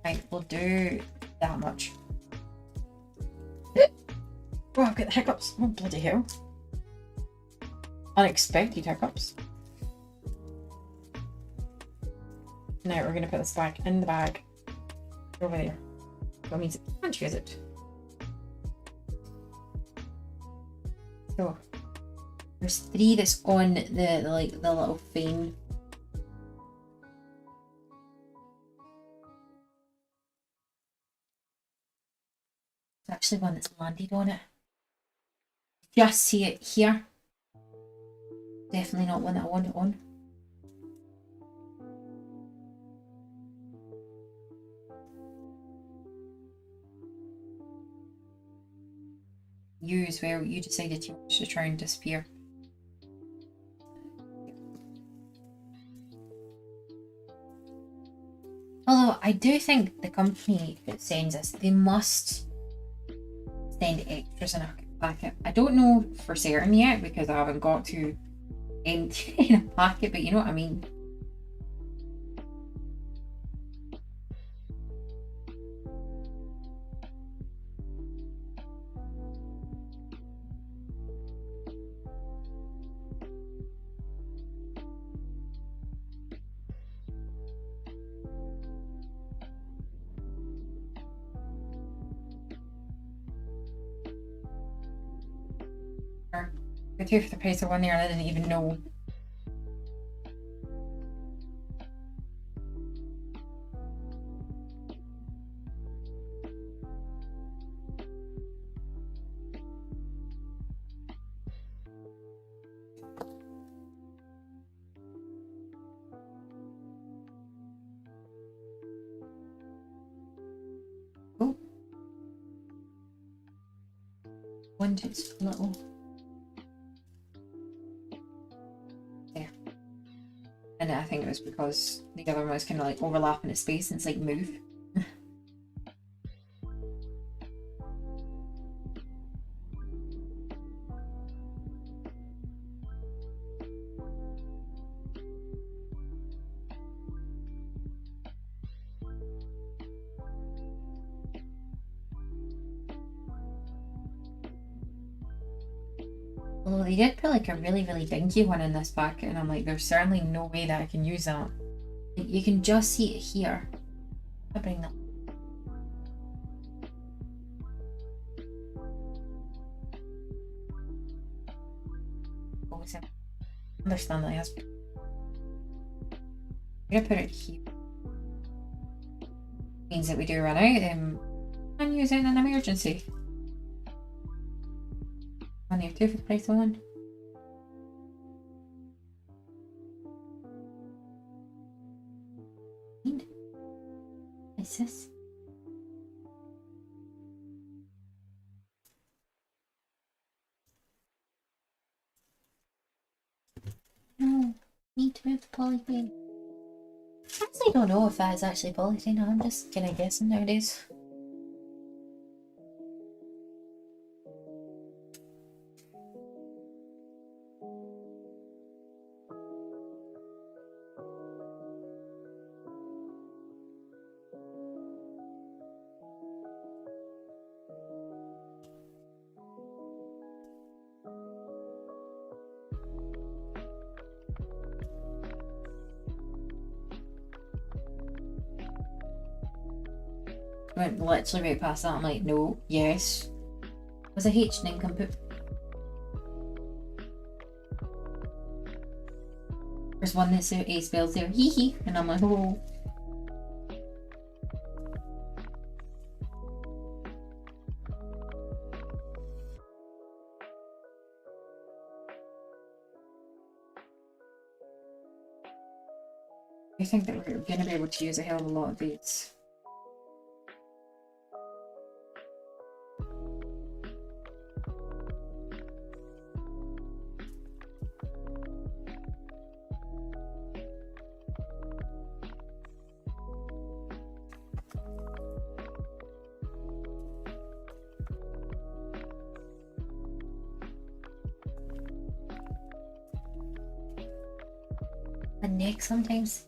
Right, we'll do that much. Oh, I've got the hiccups. Oh, bloody hell. Unexpected hiccups. Now we're going to put this back in the bag over there. That means I can't use it. So there's 3 that's on the little fan. There's actually one that's landed on it. Just see it here. Definitely not one that I want it on. You as well, you decided you wanted to try and disappear. Although I do think the company that sends us, they must send extras in a packet. I don't know for certain yet because I haven't got to empty in a packet, but you know what I mean. The 2 for the price of 1 there and I didn't even know. Oh. One just little. And I think it was because the other one was kind of like overlapping its space and it's like move. Well, they did put like a really dinky one in this packet and I'm like, there's certainly no way that I can use that. You can just see it here. I'll bring that. Oh, I understand that has. I'm gonna put it here. Means that we do run out and use it in an emergency. One there, 2 for the price of 1. What's this? No, need to move the polythene. I actually don't know if that is actually polythene. I'm just kind of guessing nowadays. Went literally right past that. I'm like, no, yes. Was a H nincompoop. There's one that's A spells there, hee hee, and I'm like, oh. I think that we're going to be able to use a hell of a lot of these. And neck sometimes.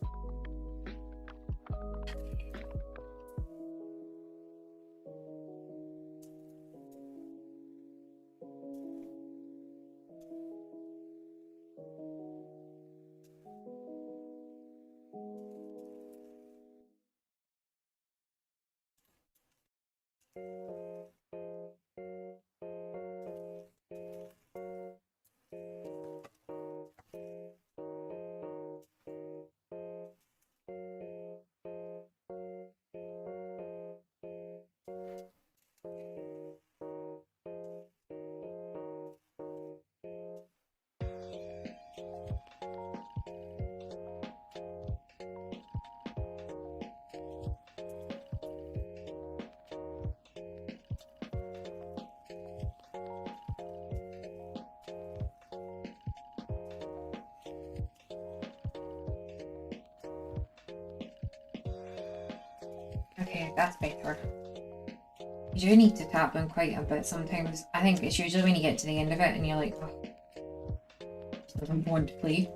Okay, that's better. You do need to tap them quite a bit sometimes. I think it's usually when you get to the end of it and you're like, oh, I don't want to play.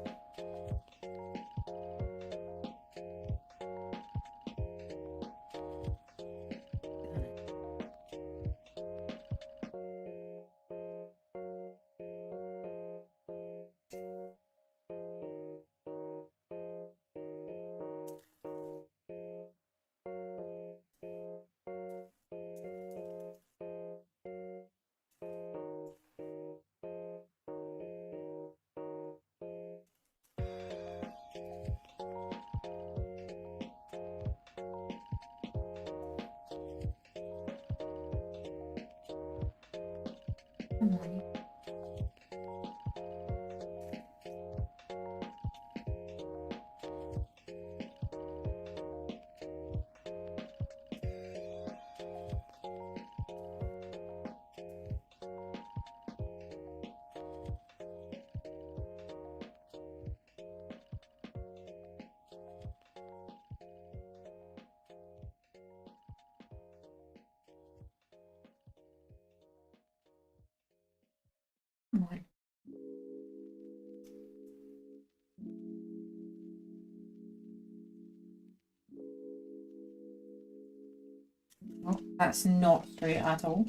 Come on. Oh, that's not straight at all.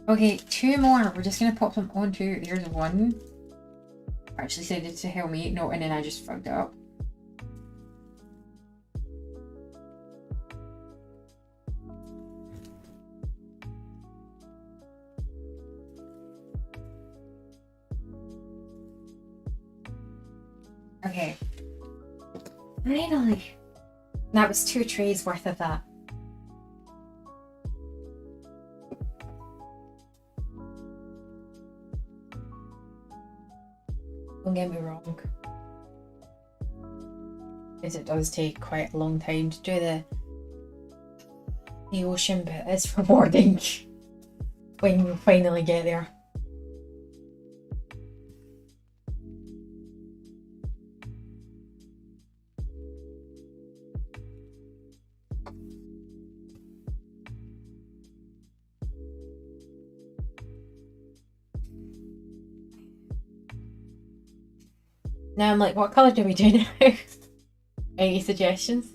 Okay, two more. We're just gonna pop them onto. Here's one. I actually said it to help me. No, and then I just fucked it up. Okay. Finally. That was 2 trays worth of that. Don't get me wrong. Because it does take quite a long time to do the ocean, but it's rewarding when you finally get there. Now I'm like, what colour do we do now? Any suggestions?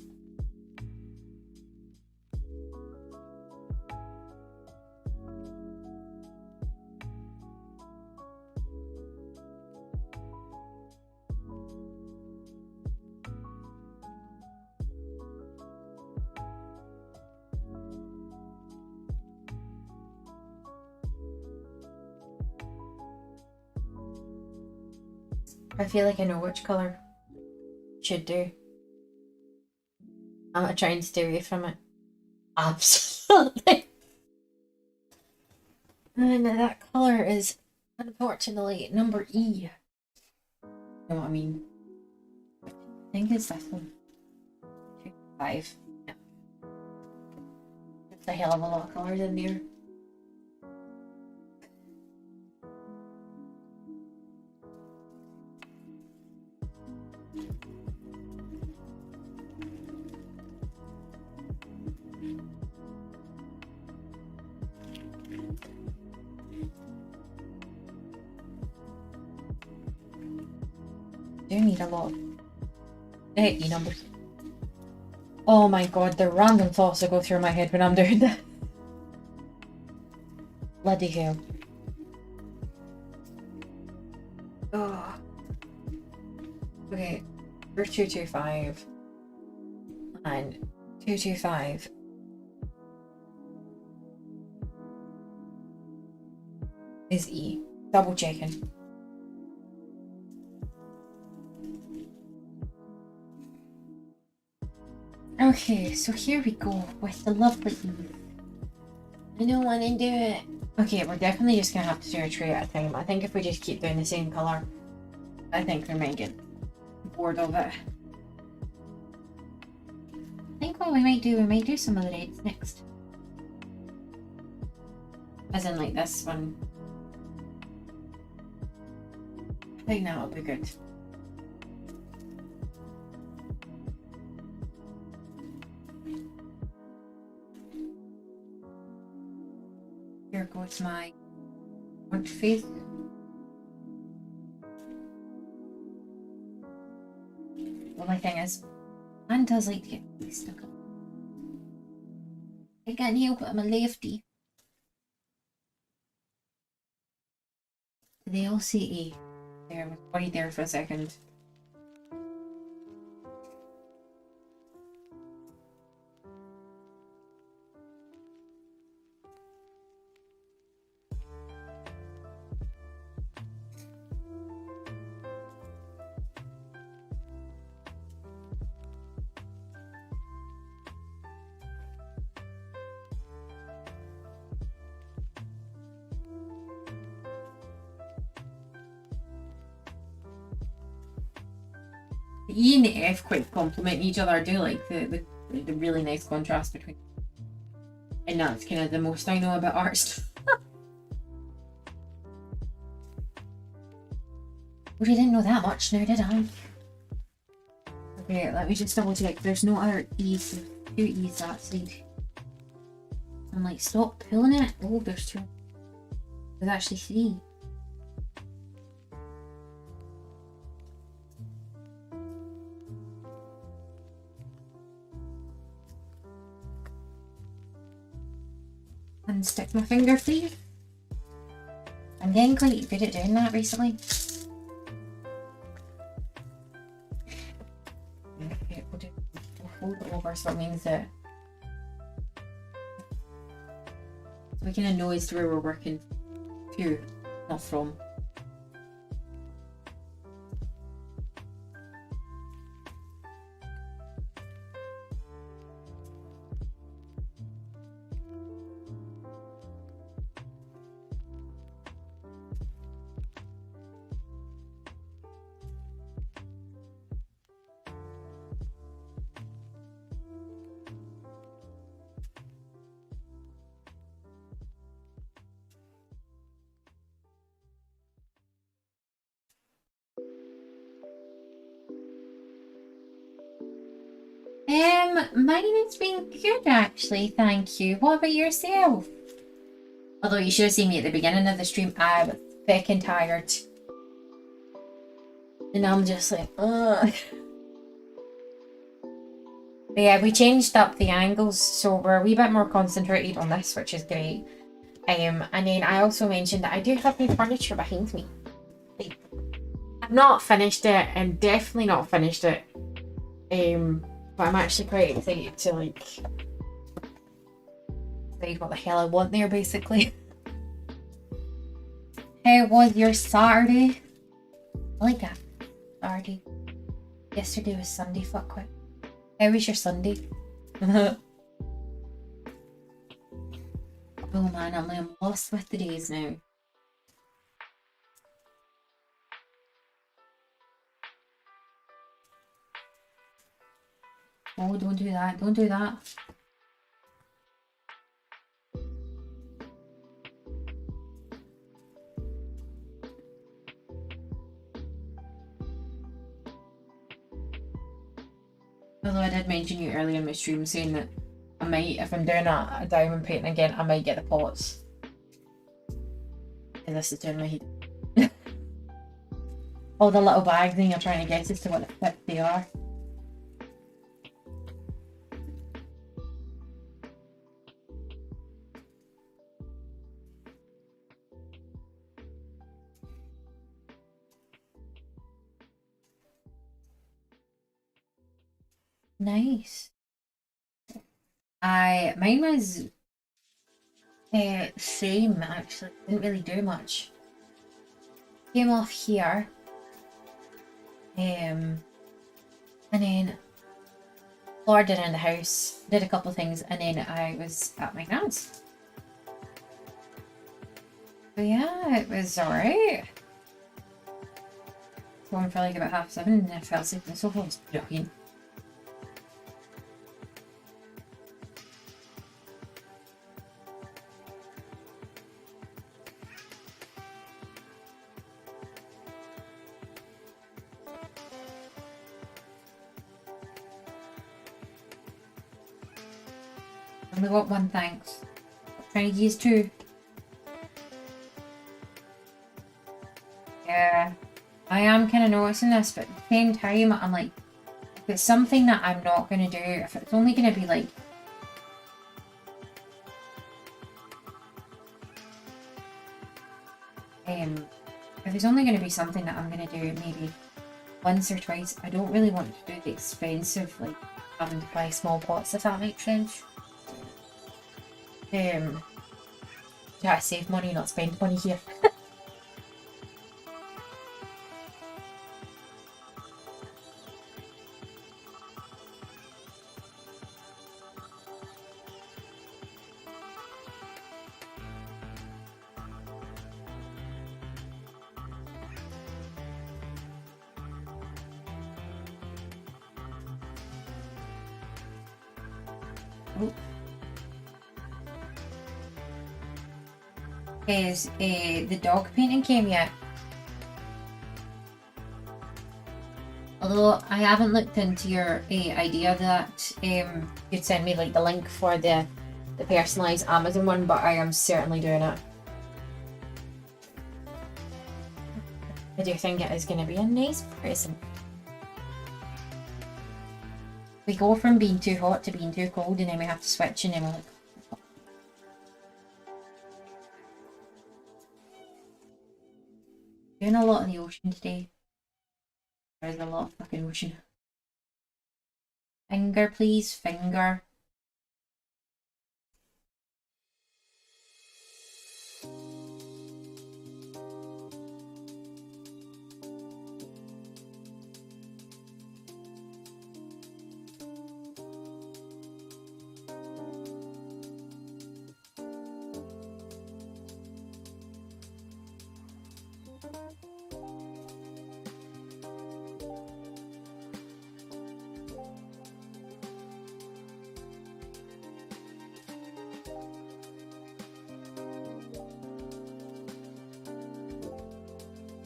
I feel like I know which colour should do. I'm gonna try and stay away from it. Absolutely. And that colour is unfortunately number E. You know what I mean? I think it's this one. 5. Yeah. There's a hell of a lot of colours in there. Do need a lot of E numbers. Oh my god, the random thoughts that go through my head when I'm doing that. Bloody hell. Oh. Okay, we're 225. And 225. Is E. Double checking. Okay, so here we go with the lovely E. I don't want to do it. Okay, we're definitely just gonna have to do a tray at a time. I think if we just keep doing the same colour, I think we might get bored of it. I think what we might do some of the reds next. As in like this one. I think that'll be good. Here goes my front face. The only thing is, mine does like to get stuck up. I can't help it, I'm a lefty. They all say E. There, was worried there for a second. The E and the F quite complement each other. I do like the really nice contrast between. And that's kind of the most I know about art stuff. Well, you didn't know that much now, did I? Okay, let me just double check. There's no other E's. There's 2 E's that side. I'm like, stop pulling it. Oh, there's 2. There's actually 3. And stick my finger through. I'm getting quite good at doing that recently. Okay, we'll fold it over so it means that we kind of know as to where we're working to, not from. Mine has been good actually, thank you. What about yourself? Although you should have seen me at the beginning of the stream, I was thick and tired. And I'm just like, ugh. But yeah, we changed up the angles, so we're a wee bit more concentrated on this, which is great. And then I also mentioned that I do have new furniture behind me. Like, I've not finished it, and definitely not finished it. But I'm actually quite excited to like decide what the hell I want there, basically. How was your Saturday? I like that. Saturday. Yesterday was Sunday, fuckwit. How was your Sunday? Oh man, I'm lost with the days now. Oh, don't do that, don't do that. Although I did mention you earlier in my stream saying that I might, if I'm doing a diamond painting again, I might get the pots. And this is doing my head. All the little bags and you're trying to guess as to what the fuck they are. Nice. Mine was same actually. Didn't really do much. Came off here. And then floored it in the house, did a couple of things, and then I was at my grand's. But yeah, it was alright. Going for like about 7:30 and then I fell asleep on the sofa. I was joking. Only got one, thanks. Trying to use 2. Yeah, I am kind of noticing this, but at the same time, I'm like, if it's something that I'm not going to do, if it's only going to be like, if it's only going to be something that I'm going to do maybe once or twice, I don't really want to do the expensive, like having to buy small pots, if that makes sense. Yeah, save money, not spend money here. Is the dog painting came yet? Although I haven't looked into your idea that you'd send me like the link for the personalised Amazon one, but I am certainly doing it. I do think it is going to be a nice present. We go from being too hot to being too cold, and then we have to switch, and then we're like, doing a lot in the ocean today. There's a lot of fucking ocean. Finger, please, finger.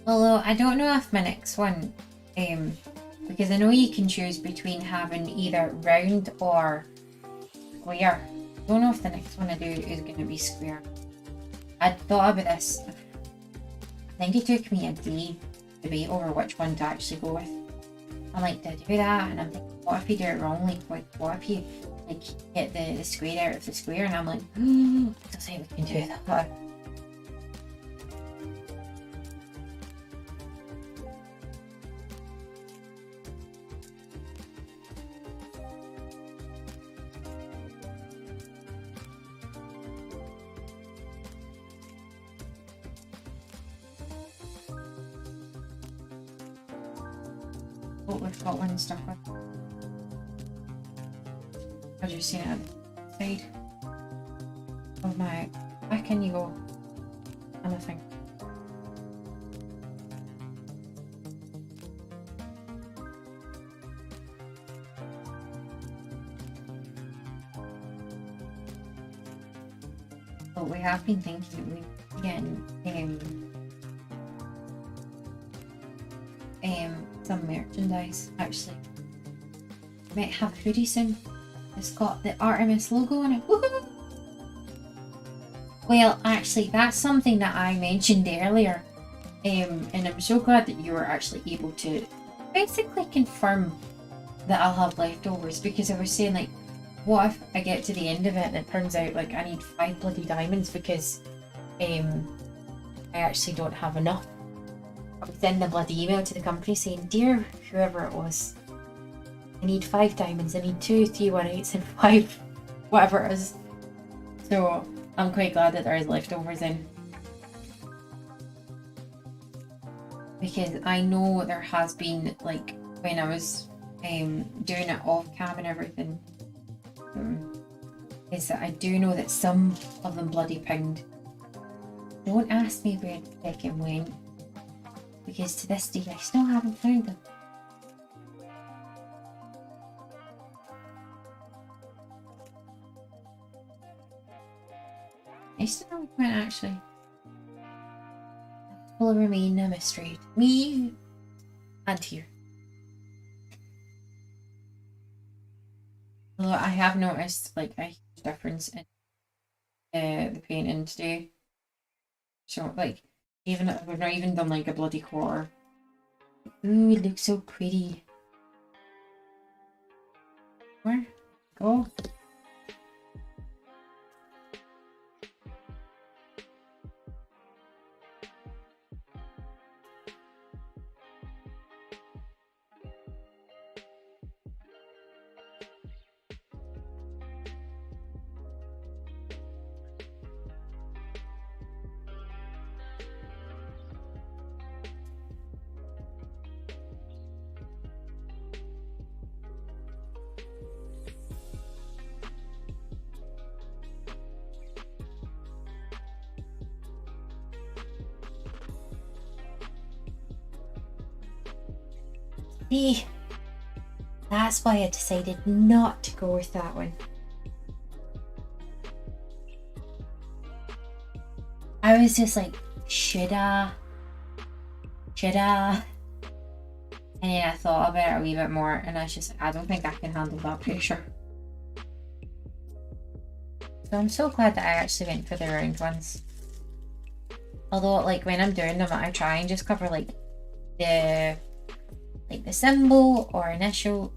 Although I don't know if my next one, because I know you can choose between having either round or square. I don't know if the next one I do is going to be square. I thought about this. I think it took me a day to debate over which one to actually go with. I'm like, did I do that? And I'm thinking, what if you do it wrongly? Like, what if you like get the square out of the square? And I'm like, I don't think we can do that. Oh, we've got one stuck on. I've just seen it at the side of my. Back in you go. And I think. Well, we have been thinking we getting some merchandise actually. We might have a hoodie soon. It's got the Artemis logo on it. Woohoo! Well, actually, that's something that I mentioned earlier, and I'm so glad that you were actually able to basically confirm that I'll have leftovers, because I was saying, like, what if I get to the end of it and it turns out like I need 5 bloody diamonds because I actually don't have enough. I would send a bloody email to the company saying, dear whoever it was, I need 5 diamonds, I need 2 318s and 5 whatever it is. So I'm quite glad that there is leftovers in, because I know there has been, like, when I was doing it off cam and everything, is that I do know that some of them bloody pinged. Don't ask me where the second went, because to this day I still haven't found them. I still haven't went actually. It will remain a mystery to me and to you. Although I have noticed like a huge difference in the painting today. So like, even we've not even done like a bloody quarter. Ooh, it looks so pretty. Where? Go. See, that's why I decided not to go with that one. I was just like, should I? And then I thought about it a wee bit more, and I don't think I can handle that pressure. So I'm so glad that I actually went for the round ones. Although, like, when I'm doing them, I try and just cover like the symbol or initial,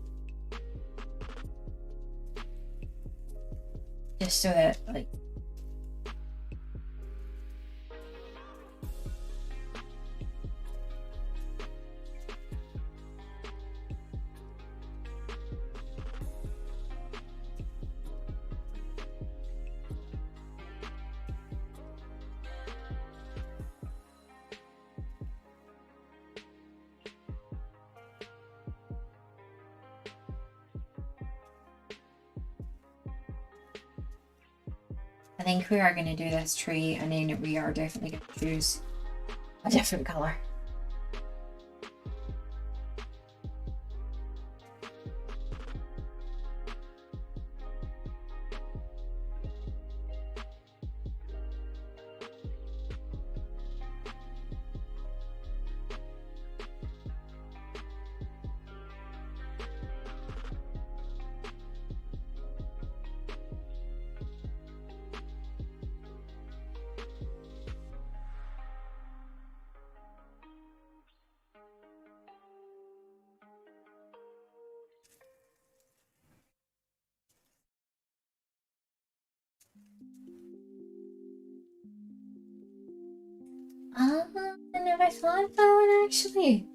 just so that like I think we are going to do this tree, and then we are definitely going to choose a different colour. I never thought of that one actually.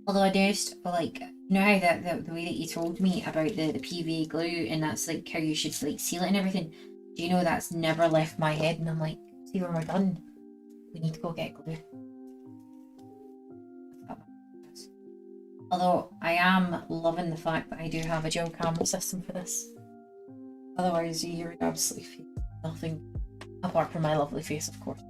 Although I just like, you know how that the way that you told me about the PVA glue, and that's like how you should like seal it and everything. Do you know that's never left my head? And I'm like, see, when we're done, we need to go get glue. Although I am loving the fact that I do have a dual camera system for this. Otherwise you would absolutely feel nothing apart from my lovely face, of course.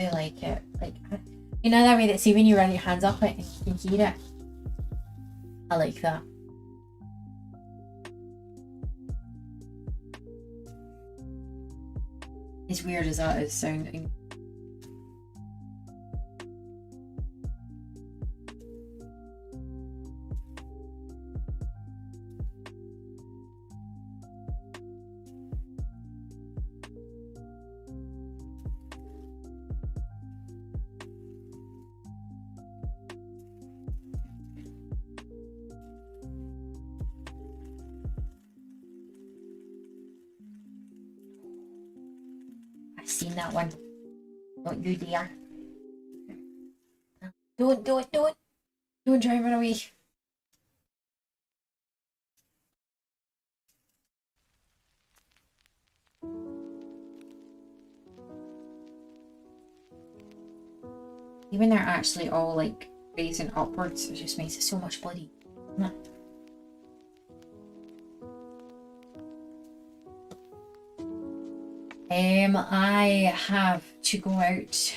I do like it. Like, you know that way that, see, when you run your hands up it and you can hear it? I like that. As weird as that is sounding. I've seen that one. Don't you dare. Don't try and run away. Even they're actually all like facing upwards, it just makes it so much bloody. I have to go out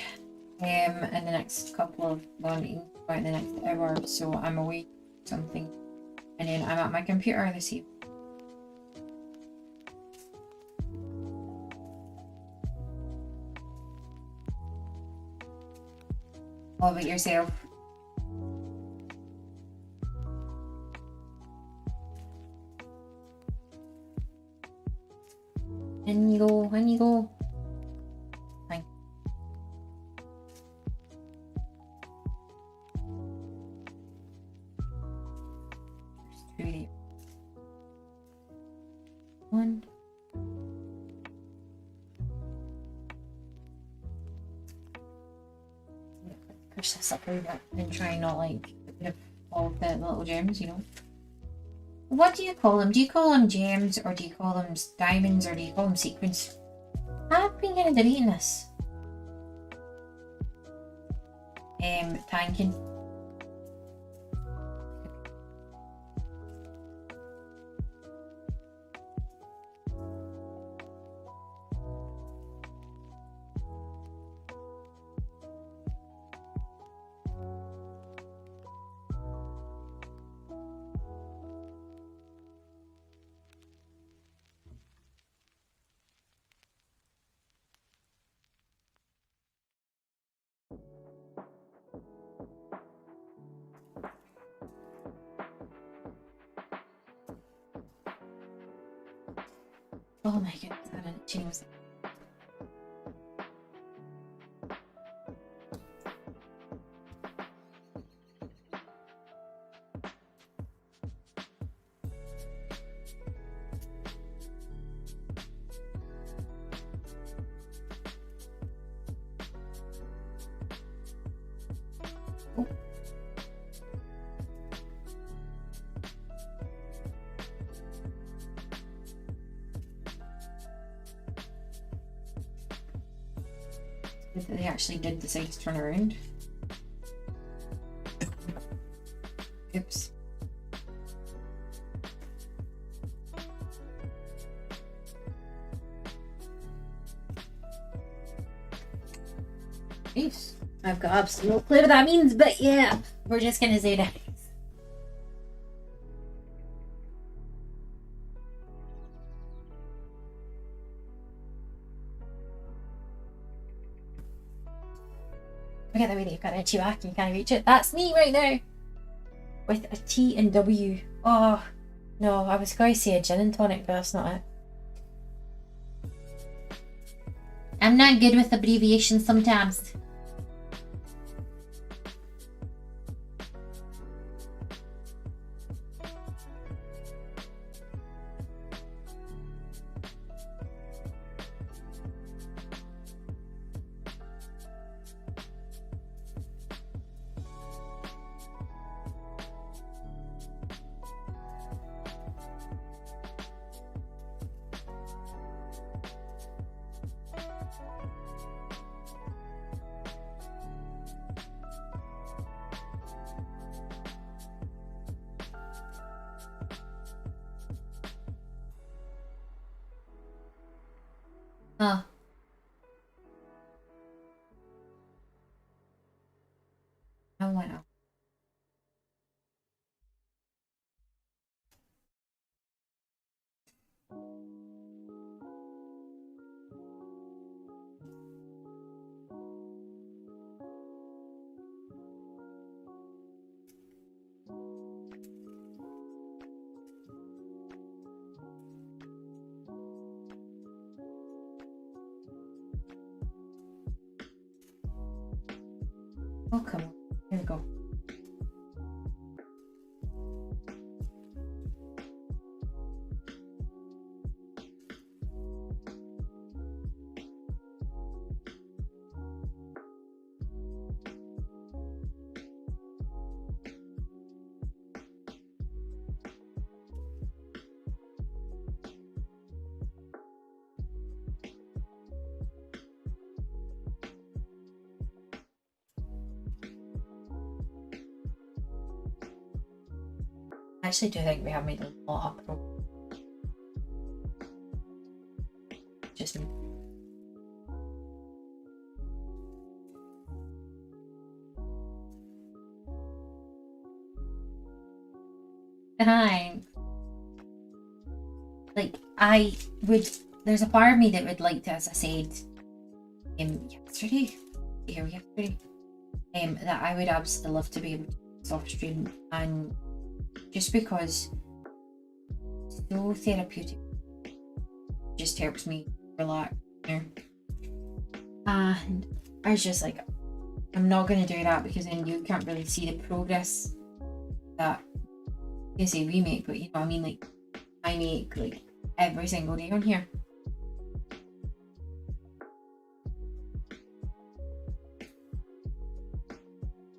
in the next couple of, well, in the next hour, so I'm away something, and then I'm at my computer this evening. What about yourself? In you go, in you go. Fine. There's 2 there. 1. Push this up a wee bit and try not like get all of the little gems, you know. What do you call them? Do you call them gems, or do you call them diamonds, or do you call them sequins? I've been kind of debating this. Tanking. Oh my goodness, I didn't change that. They actually did decide to turn around. Oops. Jeez. I've got absolutely no clue what that means, but yeah, we're just gonna say that. Look at the way that you've got an itchy back and you can't reach it. That's me right now. With a T and W. Oh, no, I was going to say a gin and tonic, but that's not it. I'm not good with abbreviations sometimes. Huh. I want to. Oh, come on. Here we go. I actually do think we have made a lot of progress. Just me. Thanks. Like, I would, there's a part of me that would like to, as I said, yesterday, that I would absolutely love to be able to soft stream, and just because it's so therapeutic, just helps me relax, you know? And I was just like, I'm not going to do that because then you can't really see the progress that you say we make, but you know what I mean, like I make like every single day on here.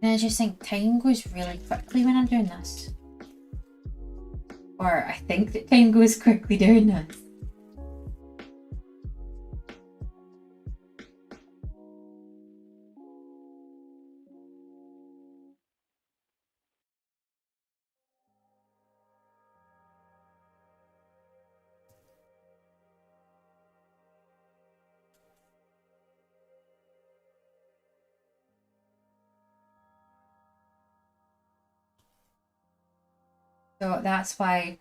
And I just think time goes really quickly when I'm doing this. Or I think that time goes quickly doing this. So that's why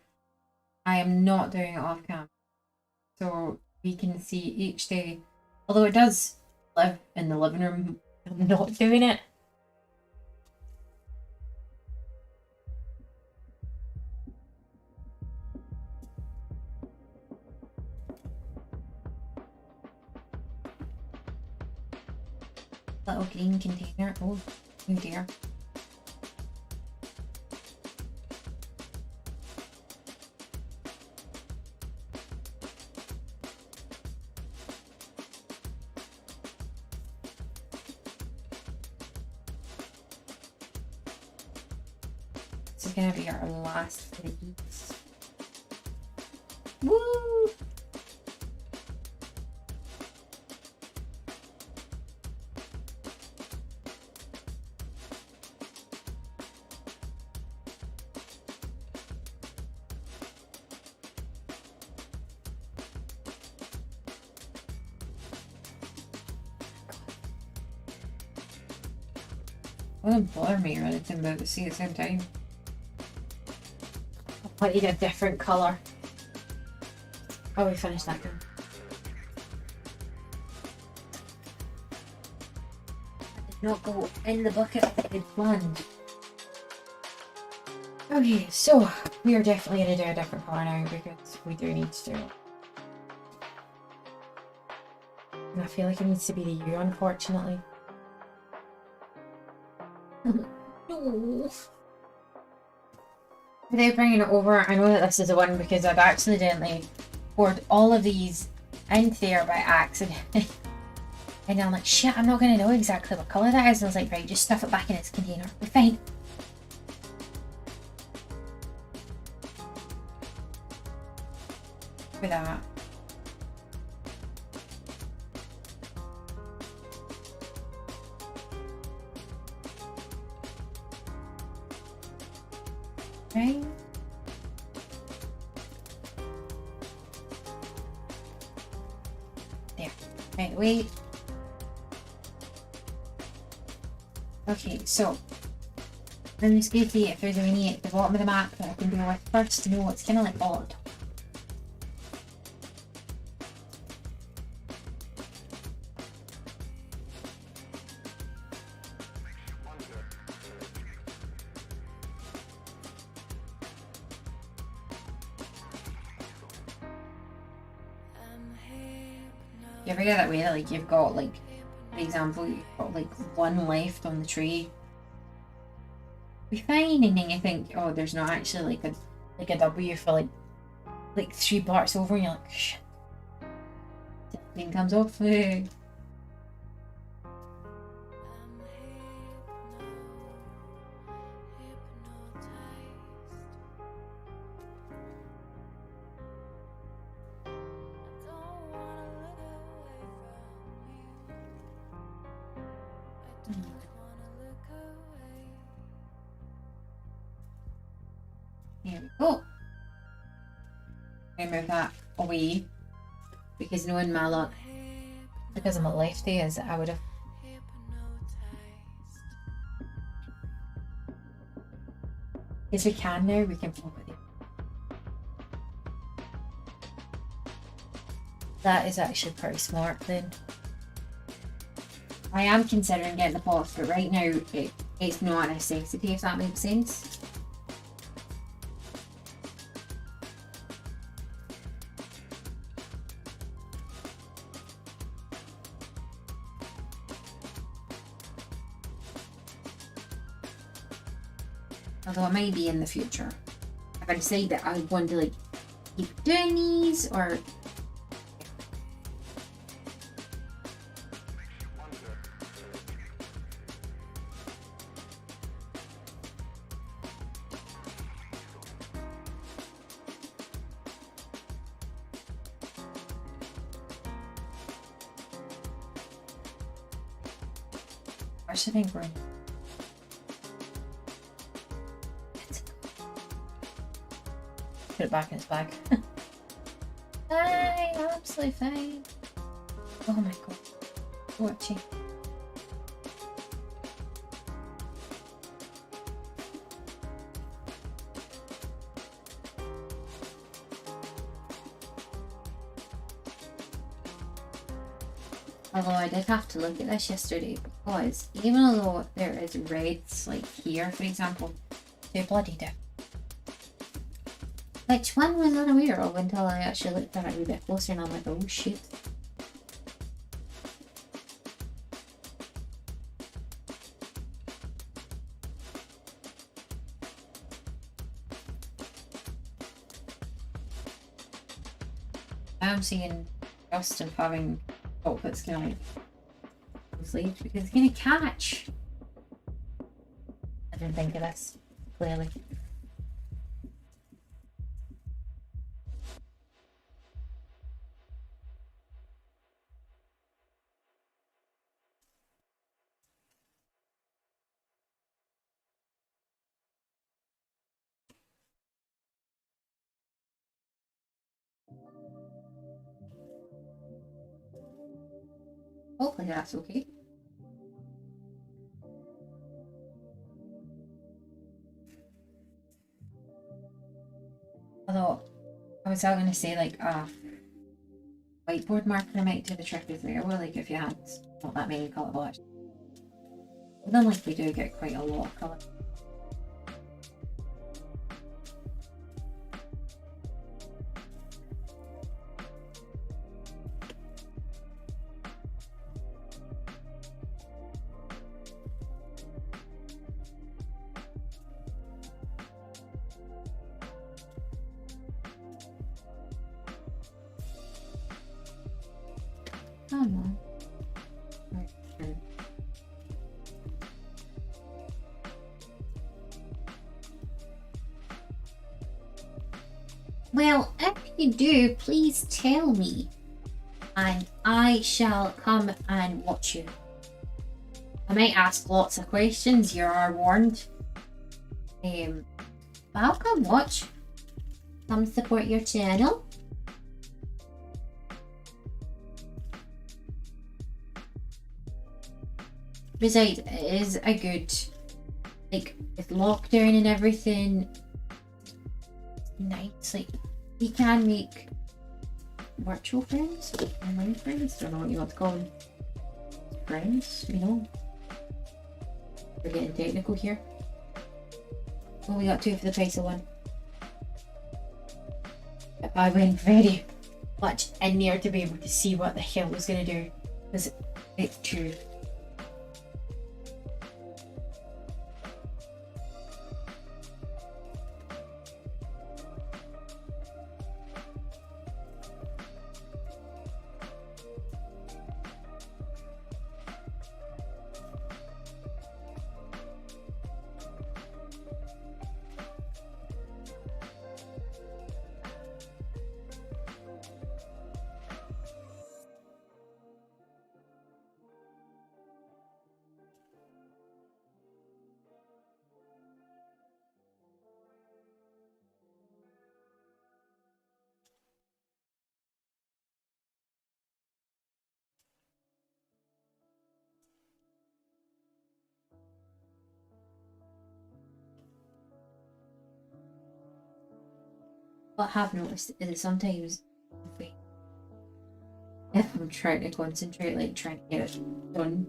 I am not doing it off camera. So we can see each day, although it does live in the living room, I'm not doing it. Little green container. Oh dear. This is gonna be our last of the eats. Woo! It wouldn't bother me or anything, but at the same time, I wanted a different colour. Oh, we finished that one. I did not go in the bucket like I had planned. Okay, so we are definitely going to do a different colour now because we do need to do it. And I feel like it needs to be the U, unfortunately. No. Without bringing it over, I know that this is the one because I've accidentally poured all of these into there by accident. And I'm like, shit, I'm not going to know exactly what colour that is. And I was like, right, just stuff it back in its container. We're fine. For that. Right? there. Right, wait. Okay, so I'm just going to see if there's any at the bottom of the map that I can deal with first. No, it's kind of like odd. You ever get that way that like you've got like, for example, you've got like one left on the tray, be fine, and then you think, oh, there's not actually like a W for like 3 parts over, and you're like, shit. Thing comes off. There we go. I move that away because knowing my luck, because I'm a lefty, is I would have. Because we can now, we can pop it there. That is actually pretty smart then. I am considering getting the pots, but right now it's not a necessity, if that makes sense. Although it might be in the future. If I decide that I want to like keep doing these, or I should think we're in. Put it back in its bag. Fine, absolutely fine. Oh my god. Watching. Although I did have to look at this yesterday, because even though there is reds like here, for example, they're bloody different. Which one was unaware of until I actually looked at it a wee bit closer, and I'm like, oh shit. I'm seeing Justin having outfits kind of like sleeves because it's gonna catch. I didn't think of this, clearly. Hopefully that's okay. Although, I was going to say like whiteboard marker might do the trick as well, like if you had not that many colour blocks. But then like we do get quite a lot of colour. Oh no. Okay. Well, if you do, please tell me, and I shall come and watch you. I might ask lots of questions, you are warned. But I'll come watch. Come support your channel. Besides, it is a good, like, with lockdown and everything, nice. Like, you can make virtual friends, online friends, don't know what you want to call them. Friends, you know. We're getting technical here. Oh, we got 2 for the price of 1. I went very much in there to be able to see what the hell it was going to do. Because it's true. What I have noticed is that sometimes if I'm trying to concentrate, like trying to get it done,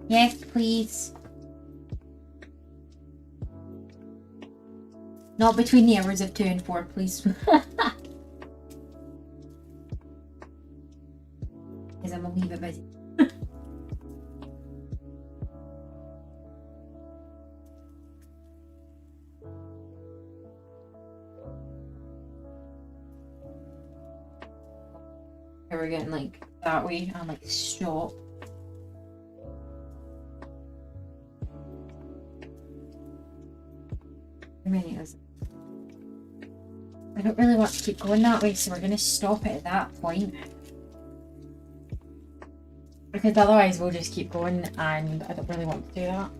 yes, please. Not between the hours of 2 and 4, please. Because I'm a wee bit busy. We're getting like that way. I'm like, stop. How many is it? I don't really want to keep going that way, so we're going to stop it at that point. Because otherwise we'll just keep going, and I don't really want to do that.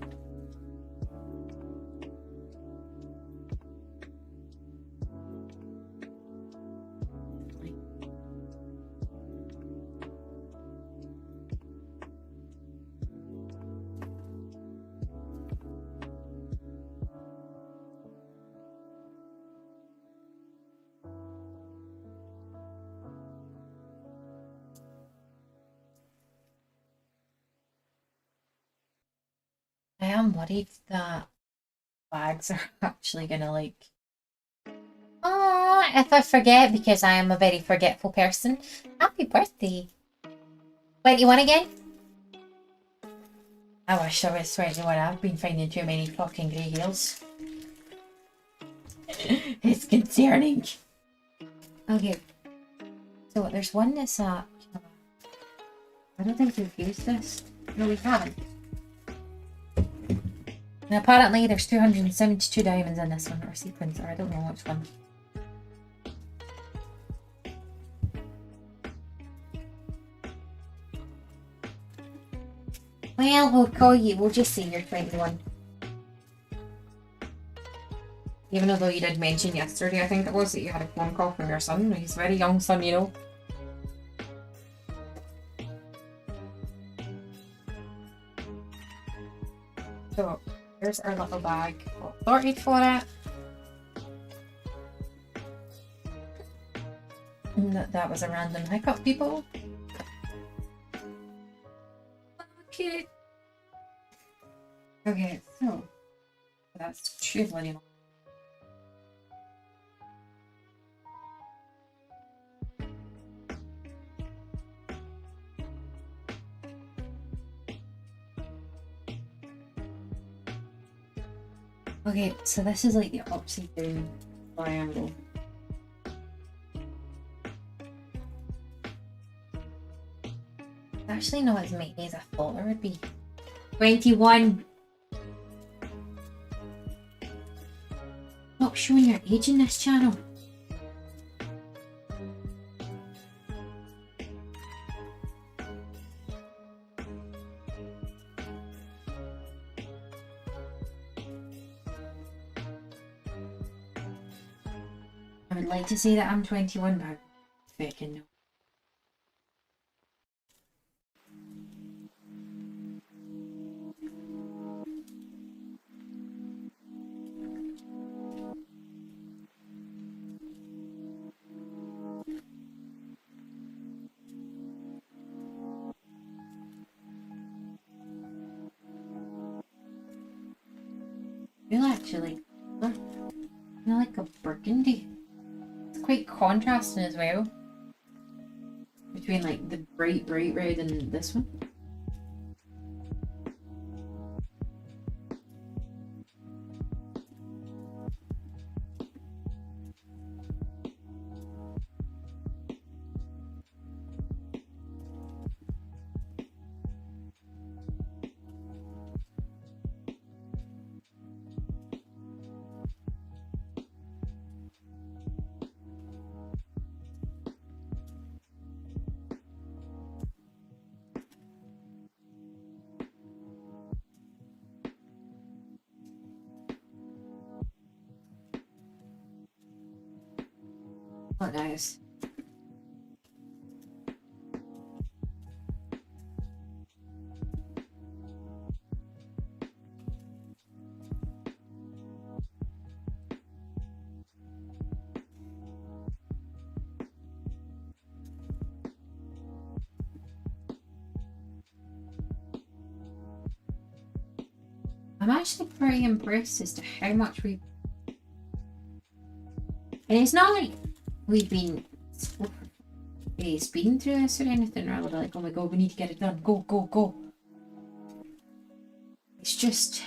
I am worried that bags are actually gonna like. Oh, if I forget, because I am a very forgetful person. Happy birthday. 21 again? I wish I was 21. I've been finding too many fucking grey hairs. It's concerning. Okay. So there's one that's I don't think we've used this. No, we haven't. And apparently there's 272 diamonds in this one, or sequins, or I don't know which one. Well, we'll call you, we'll just say you're 21. Even though you did mention yesterday, I think it was, that you had a phone call from your son. He's a very young son, you know. So, here's our little bag. Sorted for it. That was a random hiccup, people. Okay. Okay, so that's 2 volume. Okay, so this is like the upside down triangle. Actually not as many as I thought there would be. 21. Stop showing your age in this channel. I would like to say that I'm 21, but I'm faking no. I feel actually like a burgundy. It's quite contrasting as well between like the bright red and this one. Oh, nice. I'm actually pretty impressed as to how much we. And it's not like we've been speeding through this or anything, or like, oh my god, we need to get it done. Go, go, go. It's just.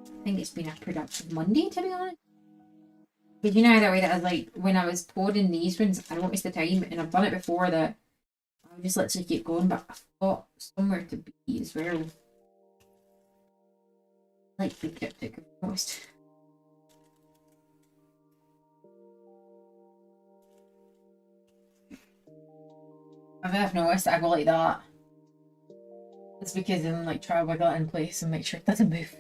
I think it's been a productive Monday, to be honest. But you know that way that I was like, when I was pouring these ones, I noticed the time, and I've done it before that I would just literally keep going, but I've got somewhere to be as well. Like the cryptic, I've noticed. I've noticed that I go like that. It's because I'm like trying to wiggle it in place and make sure it doesn't move.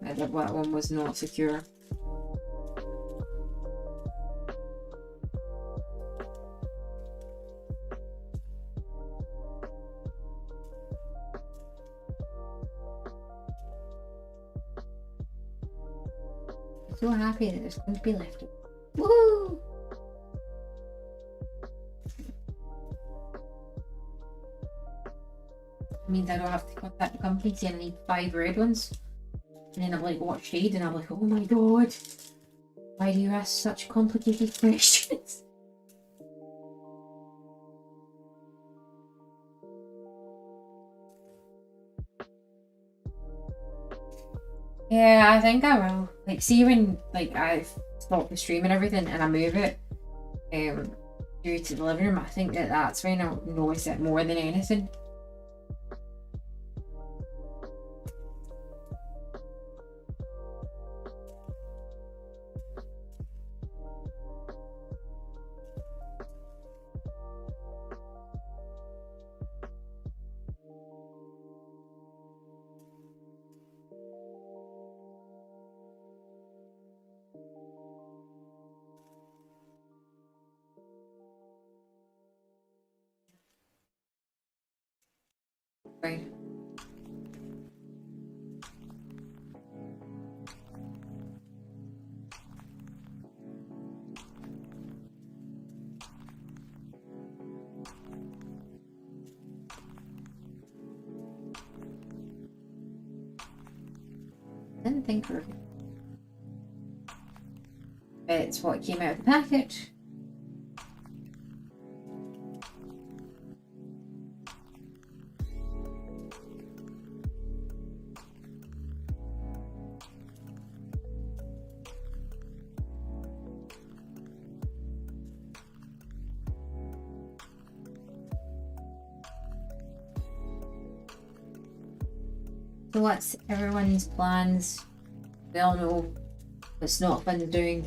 That one was not secure. I'm so happy that it's going to be left. Woohoo! It means I don't have to contact the company saying I need 5 red ones. And then I'm like, what shade? And I'm like, oh my god. Why do you ask such complicated questions? Yeah, I think I will. Like, see when like I've stopped the stream and everything and I move it due to the living room, I think that's when I'll notice it more than anything. Right. Didn't think of it. It's what came out of the packet. So what's everyone's plans? We all know it's not fun doing.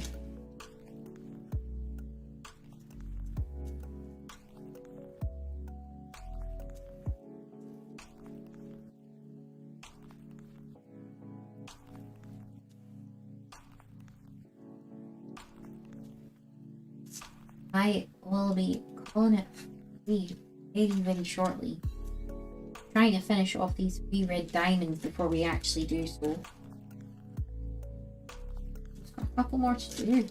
I will be calling it very shortly. Trying to finish off these 3 red diamonds before we actually do so. Just got a couple more to do.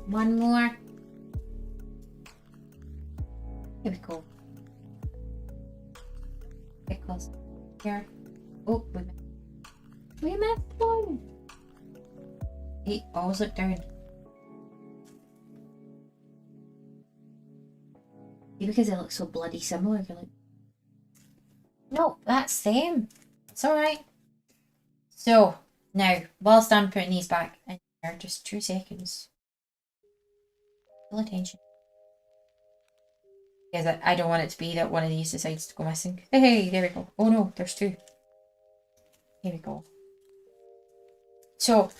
One more. Here we go. Get close. Here. Oh, we missed one. Hey, always look down. Maybe because they look so bloody similar, you're like, no, that's same. It's alright. So, now, whilst I'm putting these back in here, just 2 seconds. Full attention. Because I don't want it to be that one of these decides to go missing. Hey, there we go. Oh no, there's 2. Here we go. So,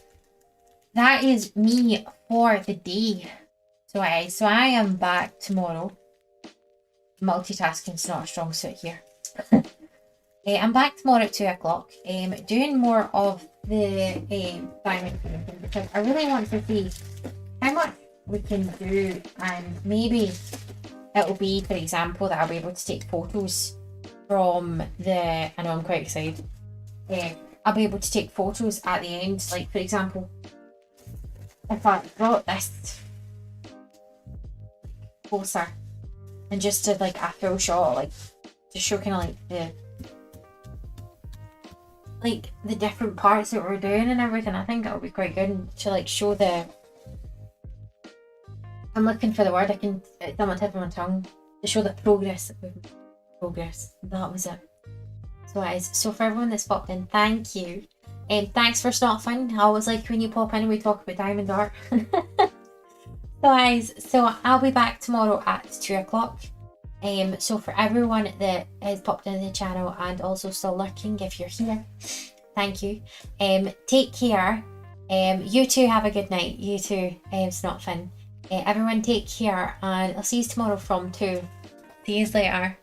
that is me for the day. So I am back tomorrow. Multitasking's not a strong suit here. I'm back tomorrow at 2 o'clock, doing more of the diamond painting because I really want to see how much we can do, and maybe it'll be, for example, that I'll be able to take photos from I know I'm quite excited. I'll be able to take photos at the end, like for example, if I brought this closer and just did like a full shot, like to show kind of like the different parts that we're doing and everything. I think that'll be quite good, and to like show I'm looking for the word, it's on my tip of my tongue, to show the progress. That was it. So guys, so for everyone that's popped in, thank you. Thanks for Snot Fun. I always like when you pop in and we talk about diamond art. So guys, so I'll be back tomorrow at 2 o'clock. So for everyone that has popped into the channel and also still lurking, if you're here, thank you. Take care. You two have a good night. You too, Snot Fun. Everyone take care, and I'll see you tomorrow from 2. See you later.